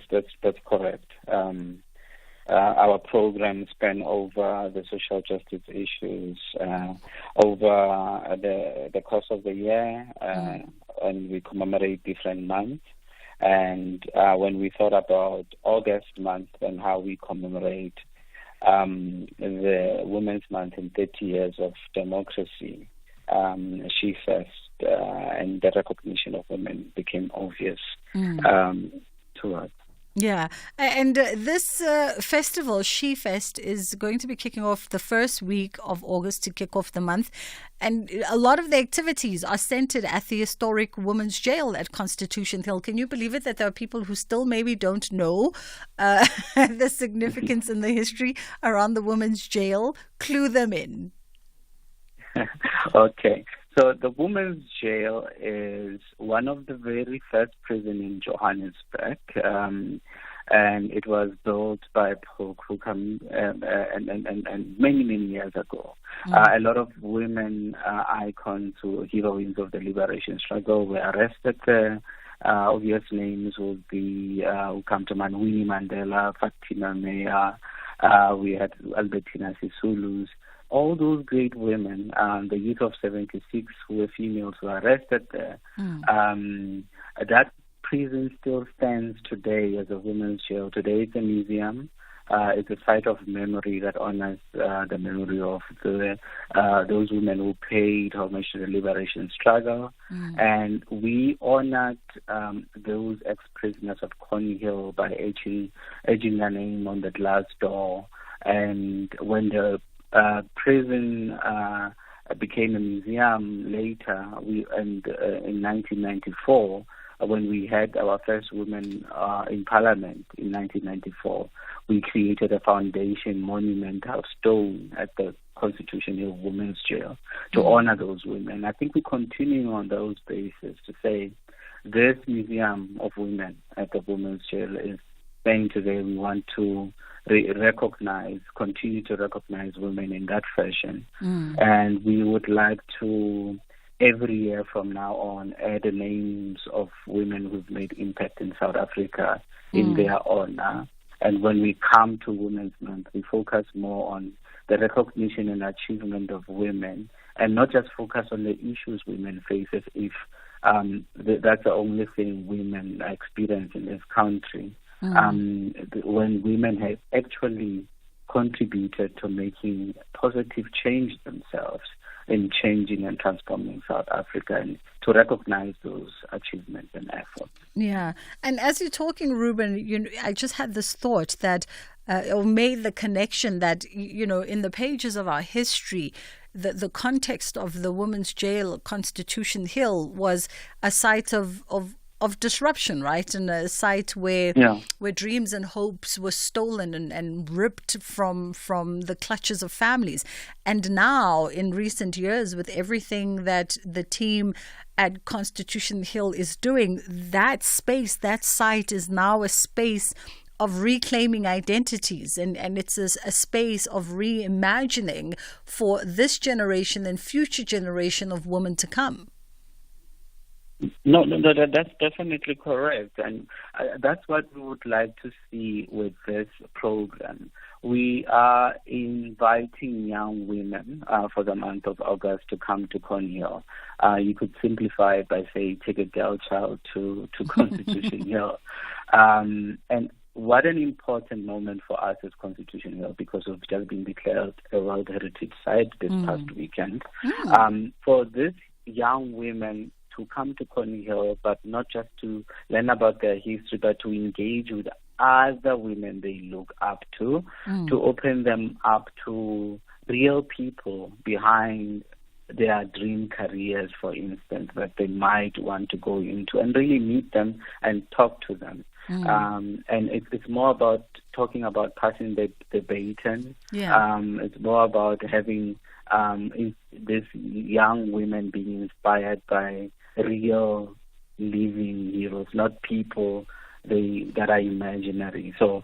correct. Our program span over the social justice issues over the course of the year, and we commemorate different months. And when we thought about August month and how we commemorate the Women's Month in 30 years of democracy, She Fest and the recognition of women became obvious to us. Yeah, and this festival, She Fest, is going to be kicking off the first week of August to kick off the month. And a lot of the activities are centered at the historic Women's Jail at Constitution Hill. Can you believe it that there are people who still maybe don't know the significance and the history around the Women's Jail? Clue them in. Okay. So the Women's Jail is one of the very first prisons in Johannesburg, and it was built by Pope Hukam and many years ago. A lot of women icons or heroines of the liberation struggle were arrested there. Obvious names would be Ukamtoman Winnie Mandela, Fatima Meya, we had Albertina Sisulu's. All those great women, the youth of 76 who were females who were arrested there. That prison still stands today as a women's jail. Today it's a museum. It's a site of memory that honors the memory of those women who paid homage to the liberation struggle. And we honored those ex-prisoners of Coney Hill by etching their name on the glass door. And when the prison became a museum later, in 1994, when we had our first women in Parliament in 1994, we created a foundation monumental stone at the Constitution Hill Women's Jail to honor those women. I think we continue on those bases to say this Museum of Women at the Women's Jail is saying today we want to continue to recognize women in that fashion. And we would like to, every year from now on, add the names of women who've made impact in South Africa in their honor. And when we come to Women's Month, we focus more on the recognition and achievement of women, and not just focus on the issues women face as if that's the only thing women experience in this country. When women have actually contributed to making positive change themselves in changing and transforming South Africa, and to recognize those achievements and efforts. Yeah. And as you're talking, Ruben, I just had this thought that, or made the connection that, in the pages of our history, the context of the women's jail, Constitution Hill, was a site of disruption, right? And a site where dreams and hopes were stolen and ripped from the clutches of families. And now, in recent years, with everything that the team at Constitution Hill is doing, that space, that site is now a space of reclaiming identities, and it's a space of reimagining for this generation and future generation of women to come. No, that's definitely correct, and that's what we would like to see with this program. We are inviting young women for the month of August to come to Cornhill. You could simplify it by saying, take a girl child to Constitution Hill. And what an important moment for us as Constitution Hill, because we've just been declared a World Heritage Site this past weekend. For these young women to come to Cornhill, but not just to learn about their history, but to engage with other women they look up to open them up to real people behind their dream careers, for instance, that they might want to go into, and really meet them and talk to them. And it's more about talking about passing the baton. It's more about having these young women being inspired by real living heroes, not people that are imaginary. So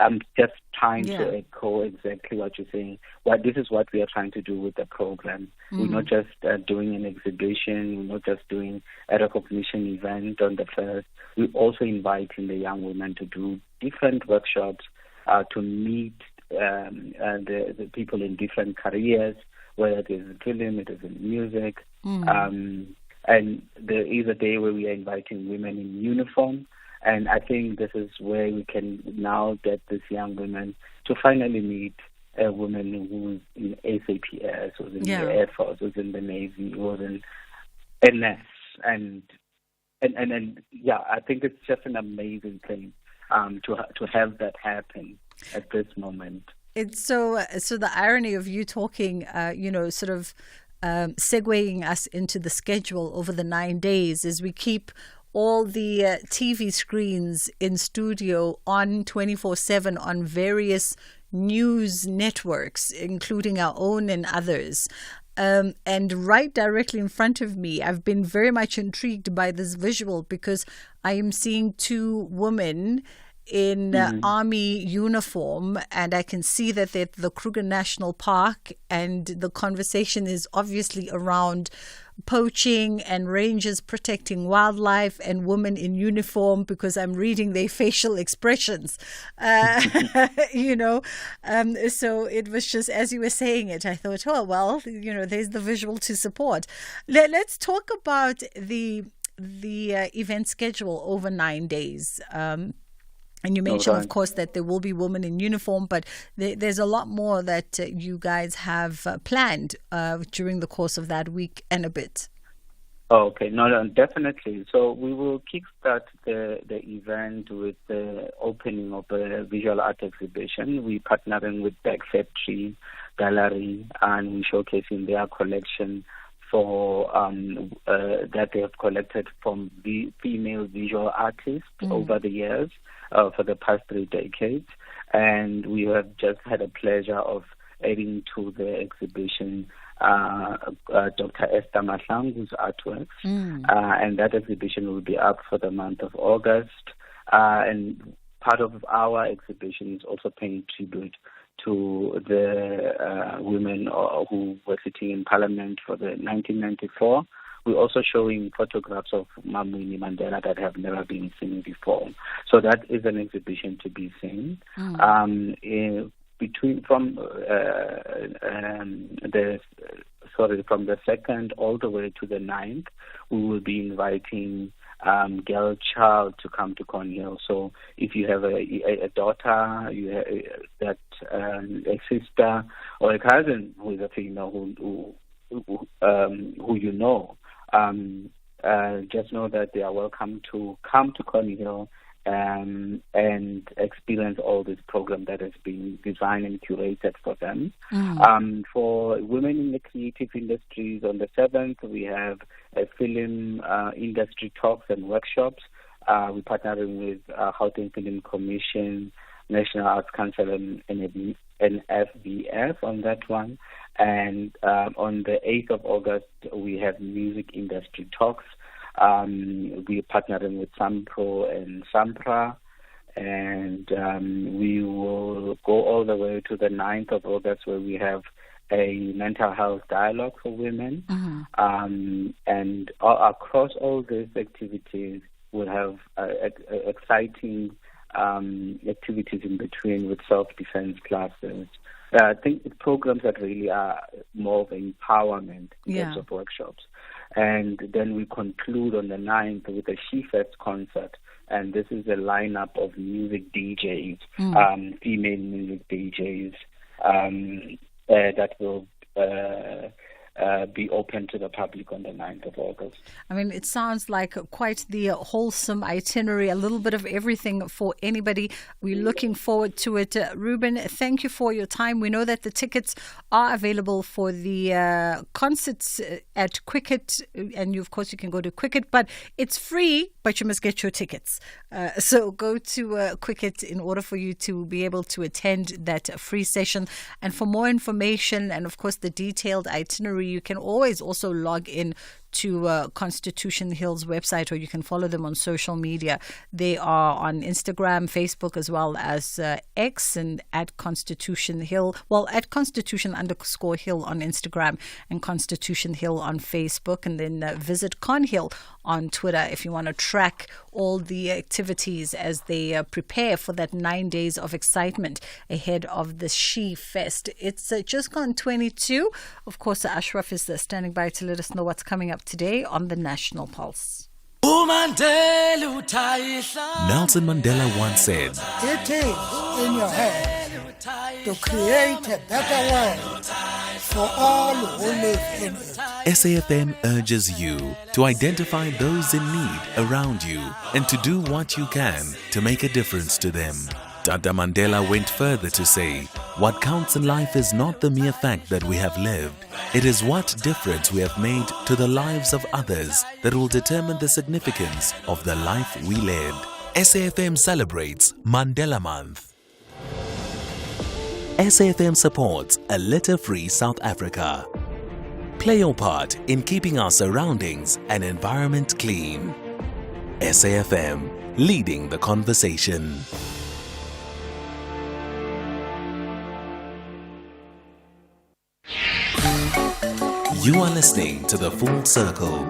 I'm just trying to echo exactly what you're saying. This is what we are trying to do with the program. We're not just doing an exhibition. We're not just doing a recognition event on the first. We're also inviting the young women to do different workshops to meet the people in different careers, whether it is in film, it is in music. And there is a day where we are inviting women in uniform. And I think this is where we can now get these young women to finally meet a woman who's in SAPS, who's in the Air Force, who's in the Navy, who's in NS. And I think it's just an amazing thing to have that happen at this moment. It's so the irony of you talking, sort of segueing us into the schedule over the 9 days is we keep all the TV screens in studio on 24/7 on various news networks, including our own and others. And right directly in front of me, I've been very much intrigued by this visual because I am seeing two women in army uniform, and I can see that they're at the Kruger National Park, and the conversation is obviously around poaching and rangers protecting wildlife and women in uniform, because I'm reading their facial expressions, so it was just, as you were saying it, I thought, oh, well, there's the visual to support. Let's talk about the event schedule over 9 days. And you mentioned, of course, that there will be women in uniform, but there's a lot more that you guys have planned during the course of that week and a bit. Okay, no, definitely. So we will kickstart the event with the opening of a visual art exhibition. We're partnering with Back Factory Gallery, and we're showcasing their collection for that they have collected from the female visual artists over the years. For the past 3 decades, and we have just had a pleasure of adding to the exhibition Dr. Esther Mahlangu's artworks, and that exhibition will be up for the month of August. And part of our exhibition is also paying tribute to the women who were sitting in Parliament for the 1994. We're also showing photographs of Winnie Mandela that have never been seen before. So that is an exhibition to be seen. From the 2nd all the way to the 9th, we will be inviting girl child to come to Cornhill. So if you have a daughter, you have a sister or a cousin who is a female who you know, just know that they are welcome to come to Cornhill and experience all this program that has been designed and curated for them. For women in the creative industries, on the 7th, we have a film industry talks and workshops. We're partnering with Gauteng Film Commission, National Arts Council, and FBF on that one. And on the 8th of August, we have music industry talks. We're partnering with Sampro and Sampra, and we will go all the way to the 9th of August, where we have a mental health dialogue for women. And across all these activities, we'll have exciting activities in between with self-defense classes. I think programs that really are more of empowerment in terms of workshops. And then we conclude on the 9th with a She-Fest concert. And this is a lineup of music DJs, female music DJs, that will be open to the public on the 9th of August. I mean, it sounds like quite the wholesome itinerary, a little bit of everything for anybody. We're looking forward to it. Ruben, thank you for your time. We know that the tickets are available for the concerts at Quicket, and of course you can go to Quicket, but it's free, but you must get your tickets. So go to Quicket in order for you to be able to attend that free session. And for more information and of course the detailed itinerary, you can always also log in to Constitution Hill's website, or you can follow them on social media. They are on Instagram, Facebook, as well as X, and at Constitution Hill. Well, at Constitution_Hill on Instagram and Constitution Hill on Facebook. And then visit Conhill on Twitter if you want to track all the activities as they prepare for that 9 days of excitement ahead of the She Fest. It's just gone 22. Of course, Ashraf is standing by to let us know what's coming up today on the National Pulse. Nelson Mandela once said, "It is in your head to create a better world for all who live in it." SAFM urges you to identify those in need around you and to do what you can to make a difference to them. Tata Mandela went further to say, what counts in life is not the mere fact that we have lived. It is what difference we have made to the lives of others that will determine the significance of the life we lived. SAFM celebrates Mandela Month. SAFM supports a litter-free South Africa. Play your part in keeping our surroundings and environment clean. SAFM, leading the conversation. You are listening to The Full Circle.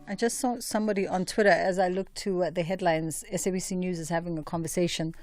I just saw somebody on Twitter as I looked to the headlines. SABC News is having a conversation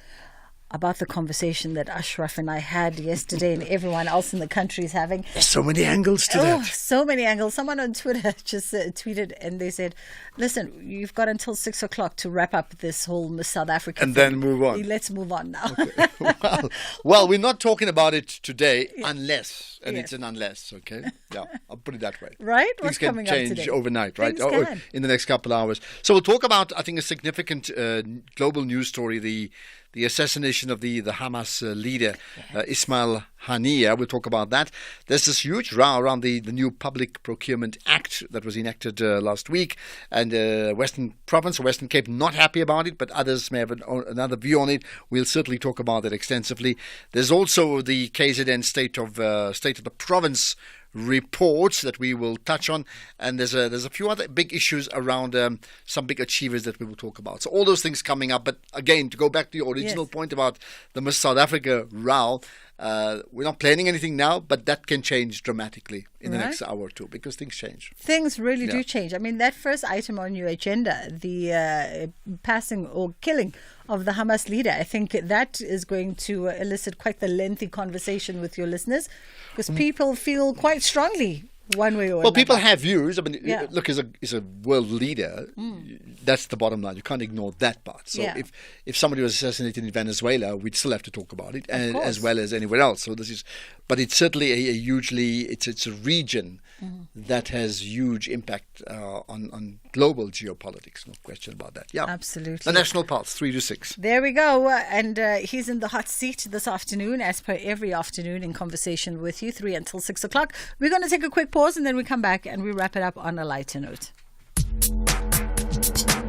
about the conversation that Ashraf and I had yesterday and everyone else in the country is having. There's so many angles to that. So many angles. Someone on Twitter just tweeted and they said, listen, you've got until 6 o'clock to wrap up this whole Miss South Africa and thing. Then move on. Let's move on now. Okay. Well, we're not talking about it today unless, and it's an unless, okay? Yeah, I'll put it that way. Right? What's coming up today? Things can change overnight, right? Things in the next couple of hours. So we'll talk about, I think, a significant global news story, the the assassination of the Hamas leader, Ismail Haniyeh. We'll talk about that. There's this huge row around the new Public Procurement Act that was enacted last week, and Western Province or Western Cape not happy about it, but others may have another view on it. We'll certainly talk about that extensively. There's also the KZN State of the Province reports that we will touch on, and there's a few other big issues around some big achievers that we will talk about. So all those things coming up. But again, to go back to your original point about the Miss South Africa row, we're not planning anything now, but that can change dramatically in the next hour or two because things change. Things really do change. I mean, that first item on your agenda, the passing or killing of the Hamas leader, I think that is going to elicit quite the lengthy conversation with your listeners because people feel quite strongly one way or another. Well, people have views. I mean, look, as a world leader, that's the bottom line. You can't ignore that part. So if somebody was assassinated in Venezuela, we'd still have to talk about it, and as well as anywhere else. So but it's certainly it's a region that has huge impact on global geopolitics. No question about that. Yeah, absolutely. The National Pulse, 3 to 6. There we go. And he's in the hot seat this afternoon, as per every afternoon, in conversation with you, 3 until 6 o'clock. We're going to take a quick pause and then we come back and we wrap it up on a lighter note.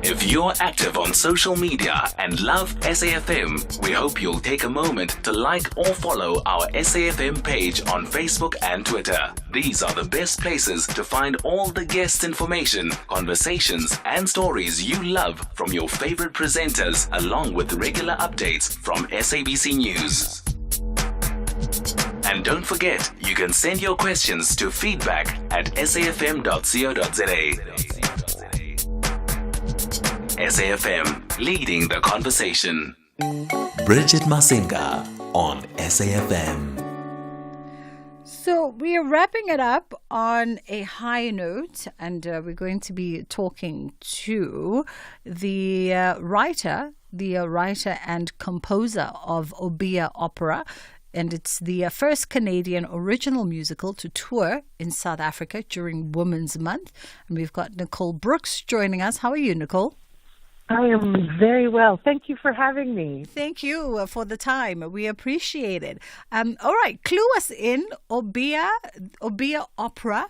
If you're active on social media and love SAFM, we hope you'll take a moment to like or follow our SAFM page on Facebook and Twitter. These are the best places to find all the guest information, conversations, and stories you love from your favorite presenters, along with regular updates from SABC News. And don't forget, you can send your questions to feedback@safm.co.za. SAFM, leading the conversation. Bridget Masinga on SAFM. So we are wrapping it up on a high note, and we're going to be talking to the writer and composer of Obia Opera. And it's the first Canadian original musical to tour in South Africa during Women's Month. And we've got Nicole Brooks joining us. How are you, Nicole? I am very well. Thank you for having me. Thank you for the time. We appreciate it. All right, clue us in. Obia Opera.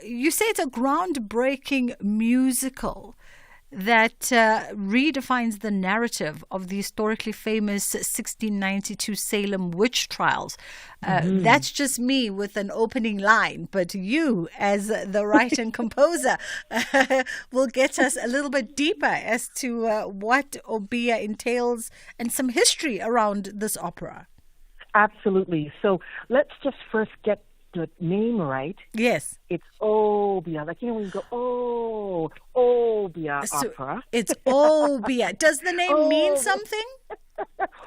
You say it's a groundbreaking musical that redefines the narrative of the historically famous 1692 Salem witch trials. That's just me with an opening line, but you, as the writer and composer, will get us a little bit deeper as to what Obia entails and some history around this opera. Absolutely. So let's just first get the name right. Yes. It's Obia. Like, when you go, Obia Opera. It's Obia. Does the name mean something?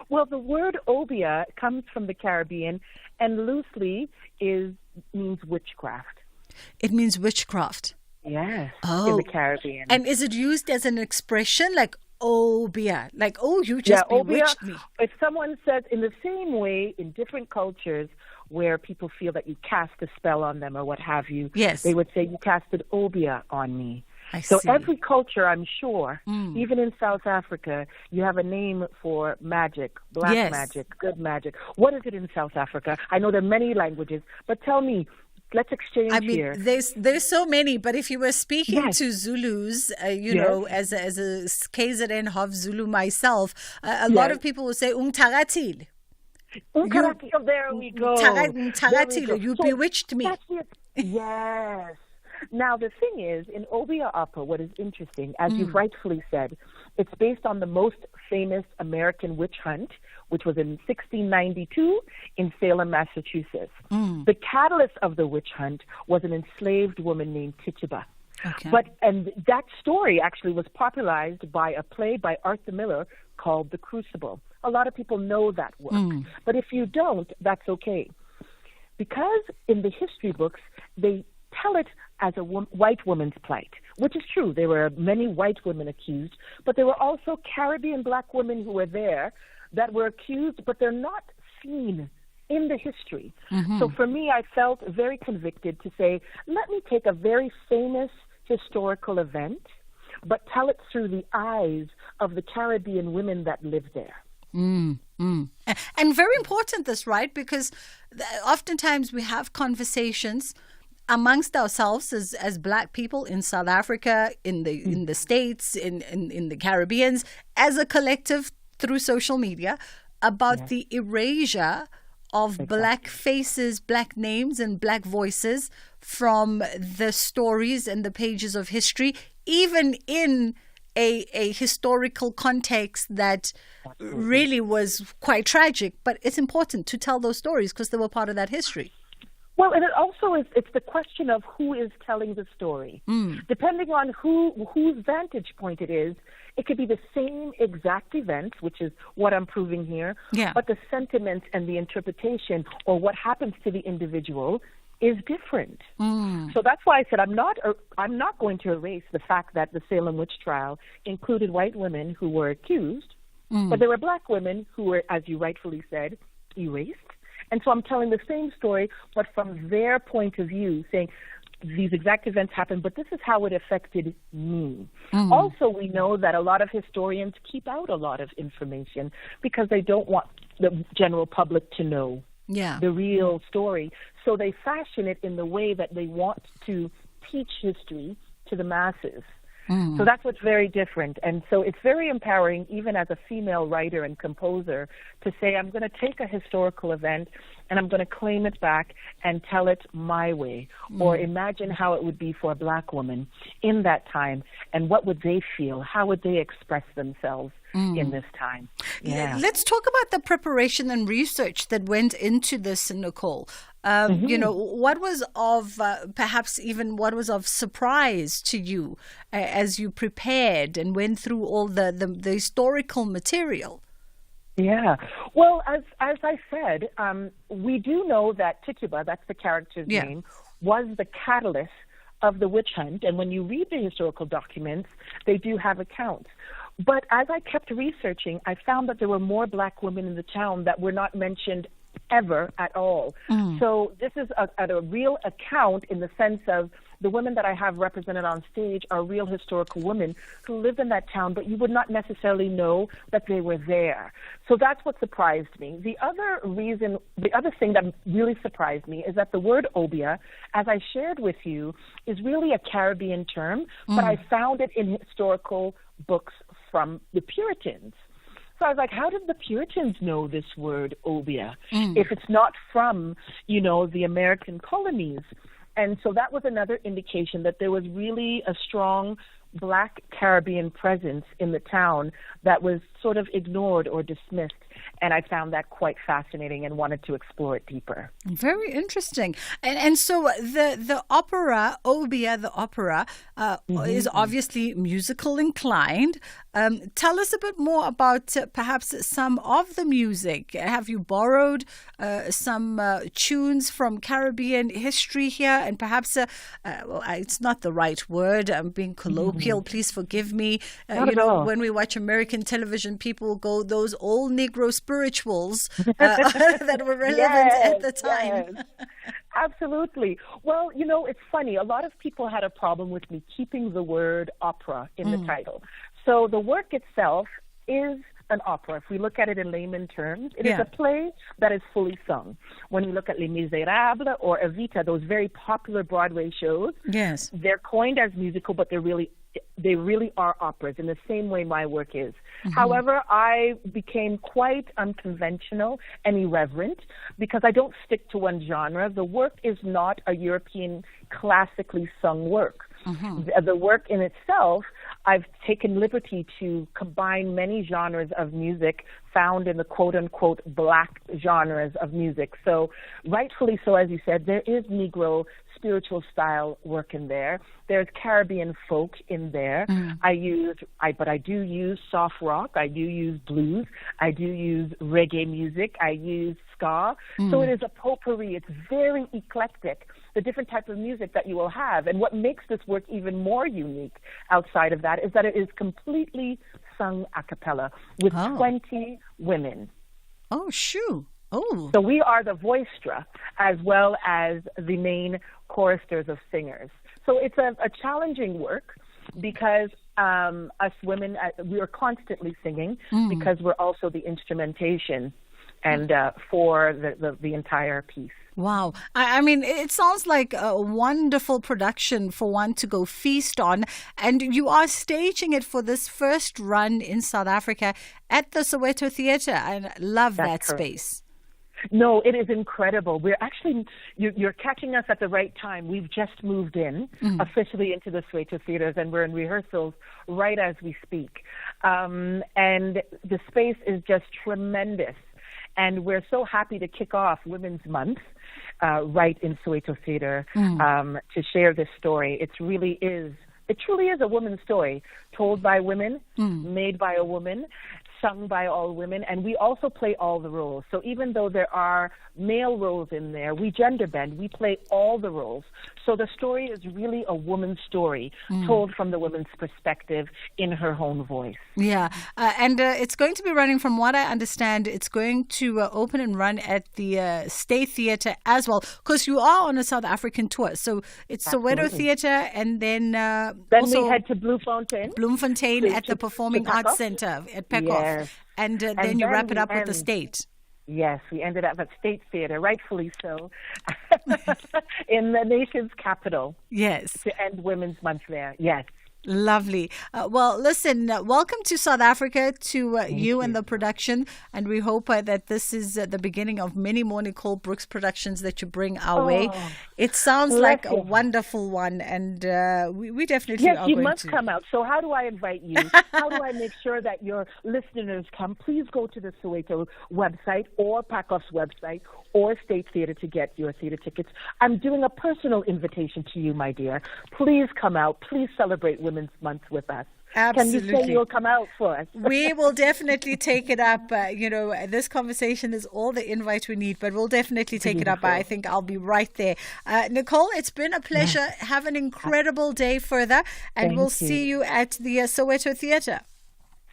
Well, the word Obia comes from the Caribbean and loosely means witchcraft. It means witchcraft? Yes, in the Caribbean. And is it used as an expression like Obia? Like, you just bewitched Obia, me. If someone says in the same way in different cultures where people feel that you cast a spell on them or what have you, they would say you casted Obia on me. So every culture, I'm sure, even in South Africa, you have a name for magic, black magic, good magic. What is it in South Africa? I know there are many languages, but tell me, let's exchange here. There's so many, but if you were speaking to Zulus, know, as a KZN half Zulu myself, a lot of people will say Umtaratil. There we go. You bewitched me. Yes. Now, the thing is, in Obia Opera, what is interesting, as you've rightfully said, it's based on the most famous American witch hunt, which was in 1692 in Salem, Massachusetts. The catalyst of the witch hunt was an enslaved woman named Tituba. Okay. And that story actually was popularized by a play by Arthur Miller called The Crucible. A lot of people know that work. But if you don't, that's okay. Because in the history books, they tell it as a white woman's plight, which is true. There were many white women accused, but there were also Caribbean black women who were there that were accused, but they're not seen in the history. So for me, I felt very convicted to say, let me take a very famous historical event, but tell it through the eyes of the Caribbean women that lived there. And very important this, right? Because oftentimes we have conversations amongst ourselves as Black people in South Africa, in the States, in the Caribbean, as a collective through social media, about the erasure of Black faces, Black names, and Black voices from the stories and the pages of history, even in a historical context that really was quite tragic. But it's important to tell those stories because they were part of that history. Well, and it also is, it's the question of who is telling the story. Depending on whose vantage point it is, it could be the same exact event, which is what I'm proving here, but the sentiment and the interpretation or what happens to the individual is different. So that's why I said I'm not going to erase the fact that the Salem witch trial included white women who were accused, but there were Black women who were, as you rightfully said, erased. And so I'm telling the same story, but from their point of view, saying these exact events happened, but this is how it affected me. Also, we know that a lot of historians keep out a lot of information because they don't want the general public to know the real story. So they fashion it in the way that they want to teach history to the masses. So that's what's very different. And so it's very empowering, even as a female writer and composer, to say, I'm going to take a historical event and I'm going to claim it back and tell it my way. Or imagine how it would be for a Black woman in that time, and what would they feel? How would they express themselves in this time? Let's talk about the preparation and research that went into this, Nicole. You know, what was of perhaps even what was of surprise to you as you prepared and went through all the historical material? Yeah. Well, as I said, we do know that Tituba, that's the character's name, was the catalyst of the witch hunt. And when you read the historical documents, they do have accounts. But as I kept researching, I found that there were more Black women in the town that were not mentioned ever at all. So this is a real account in the sense of the women that I have represented on stage are real historical women who lived in that town, but you would not necessarily know that they were there. So that's what surprised me. The other thing that really surprised me is that the word obia, as I shared with you, is really a Caribbean term, but I found it in historical books from the Puritans. So I was like, how did the Puritans know this word obia if it's not from, the American colonies? And so that was another indication that there was really a strong Black Caribbean presence in the town that was sort of ignored or dismissed. And I found that quite fascinating and wanted to explore it deeper. Very interesting. And so the opera, Obia, the opera, is obviously musical inclined. Tell us a bit more about perhaps some of the music. Have you borrowed some tunes from Caribbean history here? And perhaps, it's not the right word, I'm being colloquial, please forgive me. When we watch American television, people go, those old Negro spirituals that were relevant at the time. Yes. Absolutely. Well, it's funny. A lot of people had a problem with me keeping the word opera in the title. So the work itself is an opera. If we look at it in layman terms, it is a play that is fully sung. When we look at Les Miserables or Evita, those very popular Broadway shows, they're coined as musical, but they really are operas in the same way my work is. However, I became quite unconventional and irreverent because I don't stick to one genre. The work is not a European classically sung work. The work in itself, I've taken liberty to combine many genres of music found in the quote-unquote Black genres of music. So rightfully so, as you said, there is Negro spiritual style work in there. There's Caribbean folk in there. But I do use soft rock. I do use blues. I do use reggae music. I use ska. So it is a potpourri. It's very eclectic, the different type of music that you will have. And what makes this work even more unique outside of that is that it is completely sung a cappella with 20 women. Oh, shoo. Oh. So we are the voistra as well as the main choristers of singers. So it's a challenging work. because us women, we are constantly singing because we're also the instrumentation and for the entire piece. Wow. I mean, it sounds like a wonderful production for one to go feast on. And you are staging it for this first run in South Africa at the Soweto Theatre. I love that correct. Space. No, it is incredible. We're actually, you're catching us at the right time. We've just moved in officially into the Soweto Theatres, and we're in rehearsals right as we speak. And the space is just tremendous. And we're so happy to kick off Women's Month right in Soweto Theatre to share this story. It truly is a woman's story, told by women, made by a woman, sung by all women, and we also play all the roles. So even though there are male roles in there, we gender bend, we play all the roles. So the story is really a woman's story told from the woman's perspective in her own voice. Yeah, and it's going to be running, from what I understand, it's going to open and run at the State Theatre as well, because you are on a South African tour. So it's Soweto Theatre, and then we head to Bloemfontein at the Performing Arts Centre at Pekhoff. Yes. And then you wrap it up with the State. Yes, we ended up at State Theatre, rightfully so, in the nation's capital. Yes. To end Women's Month there, yes. Lovely. Well, listen, welcome to South Africa, to you and the production. And we hope that this is the beginning of many more Nicole Brooks productions that you bring our way. It sounds like a wonderful one. And we definitely are going to. Yes, you must come out. So how do I invite you? How do I make sure that your listeners come? Please go to the Soweto website or Pekhoff's website or State Theatre to get your theatre tickets. I'm doing a personal invitation to you, my dear. Please come out. Please celebrate Women's Month with us. Absolutely. Can you say you'll come out for us? We will definitely take it up. This conversation is all the invite we need, but we'll definitely take it up. I think I'll be right there. Nicole, it's been a pleasure. Have an incredible day further, and we'll see you at the Soweto Theatre.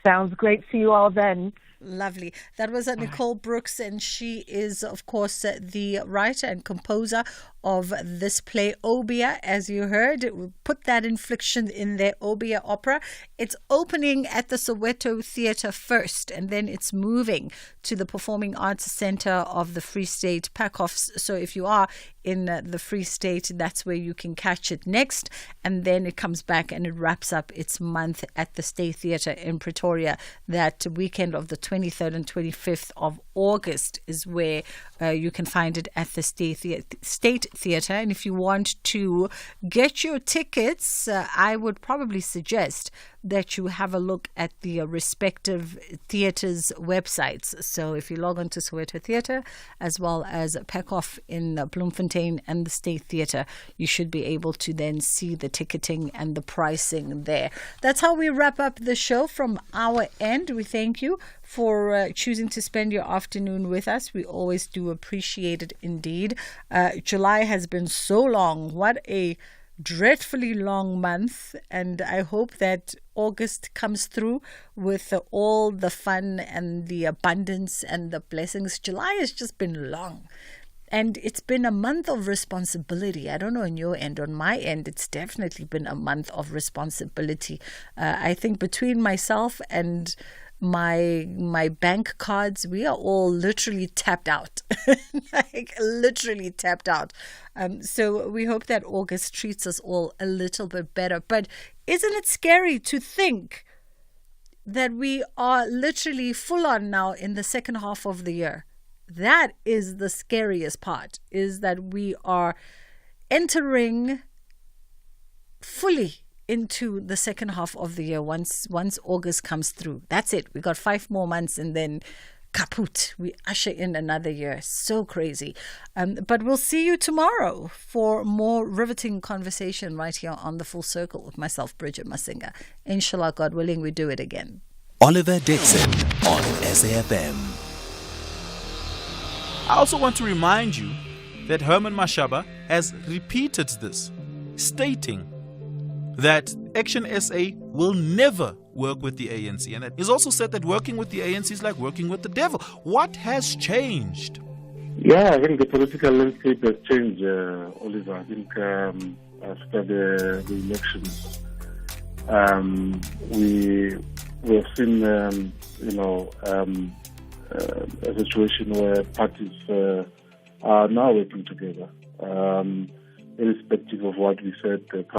Sounds great. See you all then. Lovely. That was Nicole Brooks, and she is, of course, the writer and composer of this play, Obia, as you heard. We put that inflection in their Obia opera. It's opening at the Soweto Theatre first, and then it's moving to the Performing Arts Centre of the Free State, Pekhoff. So if you are in the Free State, that's where you can catch it next. And then it comes back and it wraps up its month at the State Theatre in Pretoria. That weekend of the 23rd and 25th of August is where you can find it at the State Theatre. And if you want to get your tickets, I would probably suggest that you have a look at the respective theatres' websites. So if you log on to Soweto Theatre as well as Pekhoff in Bloemfontein and the State Theatre, you should be able to then see the ticketing and the pricing there. That's how we wrap up the show from our end. We thank you for choosing to spend your afternoon with us. We always do appreciate it indeed. July has been so long. What a dreadfully long month, and I hope that August comes through with all the fun and the abundance and the blessings. July has just been long, and it's been a month of responsibility. I don't know on your end. On my end, it's definitely been a month of responsibility. I think between myself and my bank cards, we are all literally tapped out. Like literally tapped out. So we hope that August treats us all a little bit better. But isn't it scary to think that we are literally full on now in the second half of the year? That is the scariest part, is that we are entering fully into the second half of the year once August comes through. That's it. We got 5 more months and then kaput. We usher in another year. So crazy. But we'll see you tomorrow for more riveting conversation right here on The Full Circle with myself, Bridget Masinga. Inshallah, God willing, we do it again. Oliver Dixon on SAFM. I also want to remind you that Herman Mashaba has repeated this, stating that Action SA will never work with the ANC. And he's also said that working with the ANC is like working with the devil. What has changed? Yeah, I think the political landscape has changed, Oliver. I think after the elections, We have seen, a situation where parties are now working together, irrespective of what we said.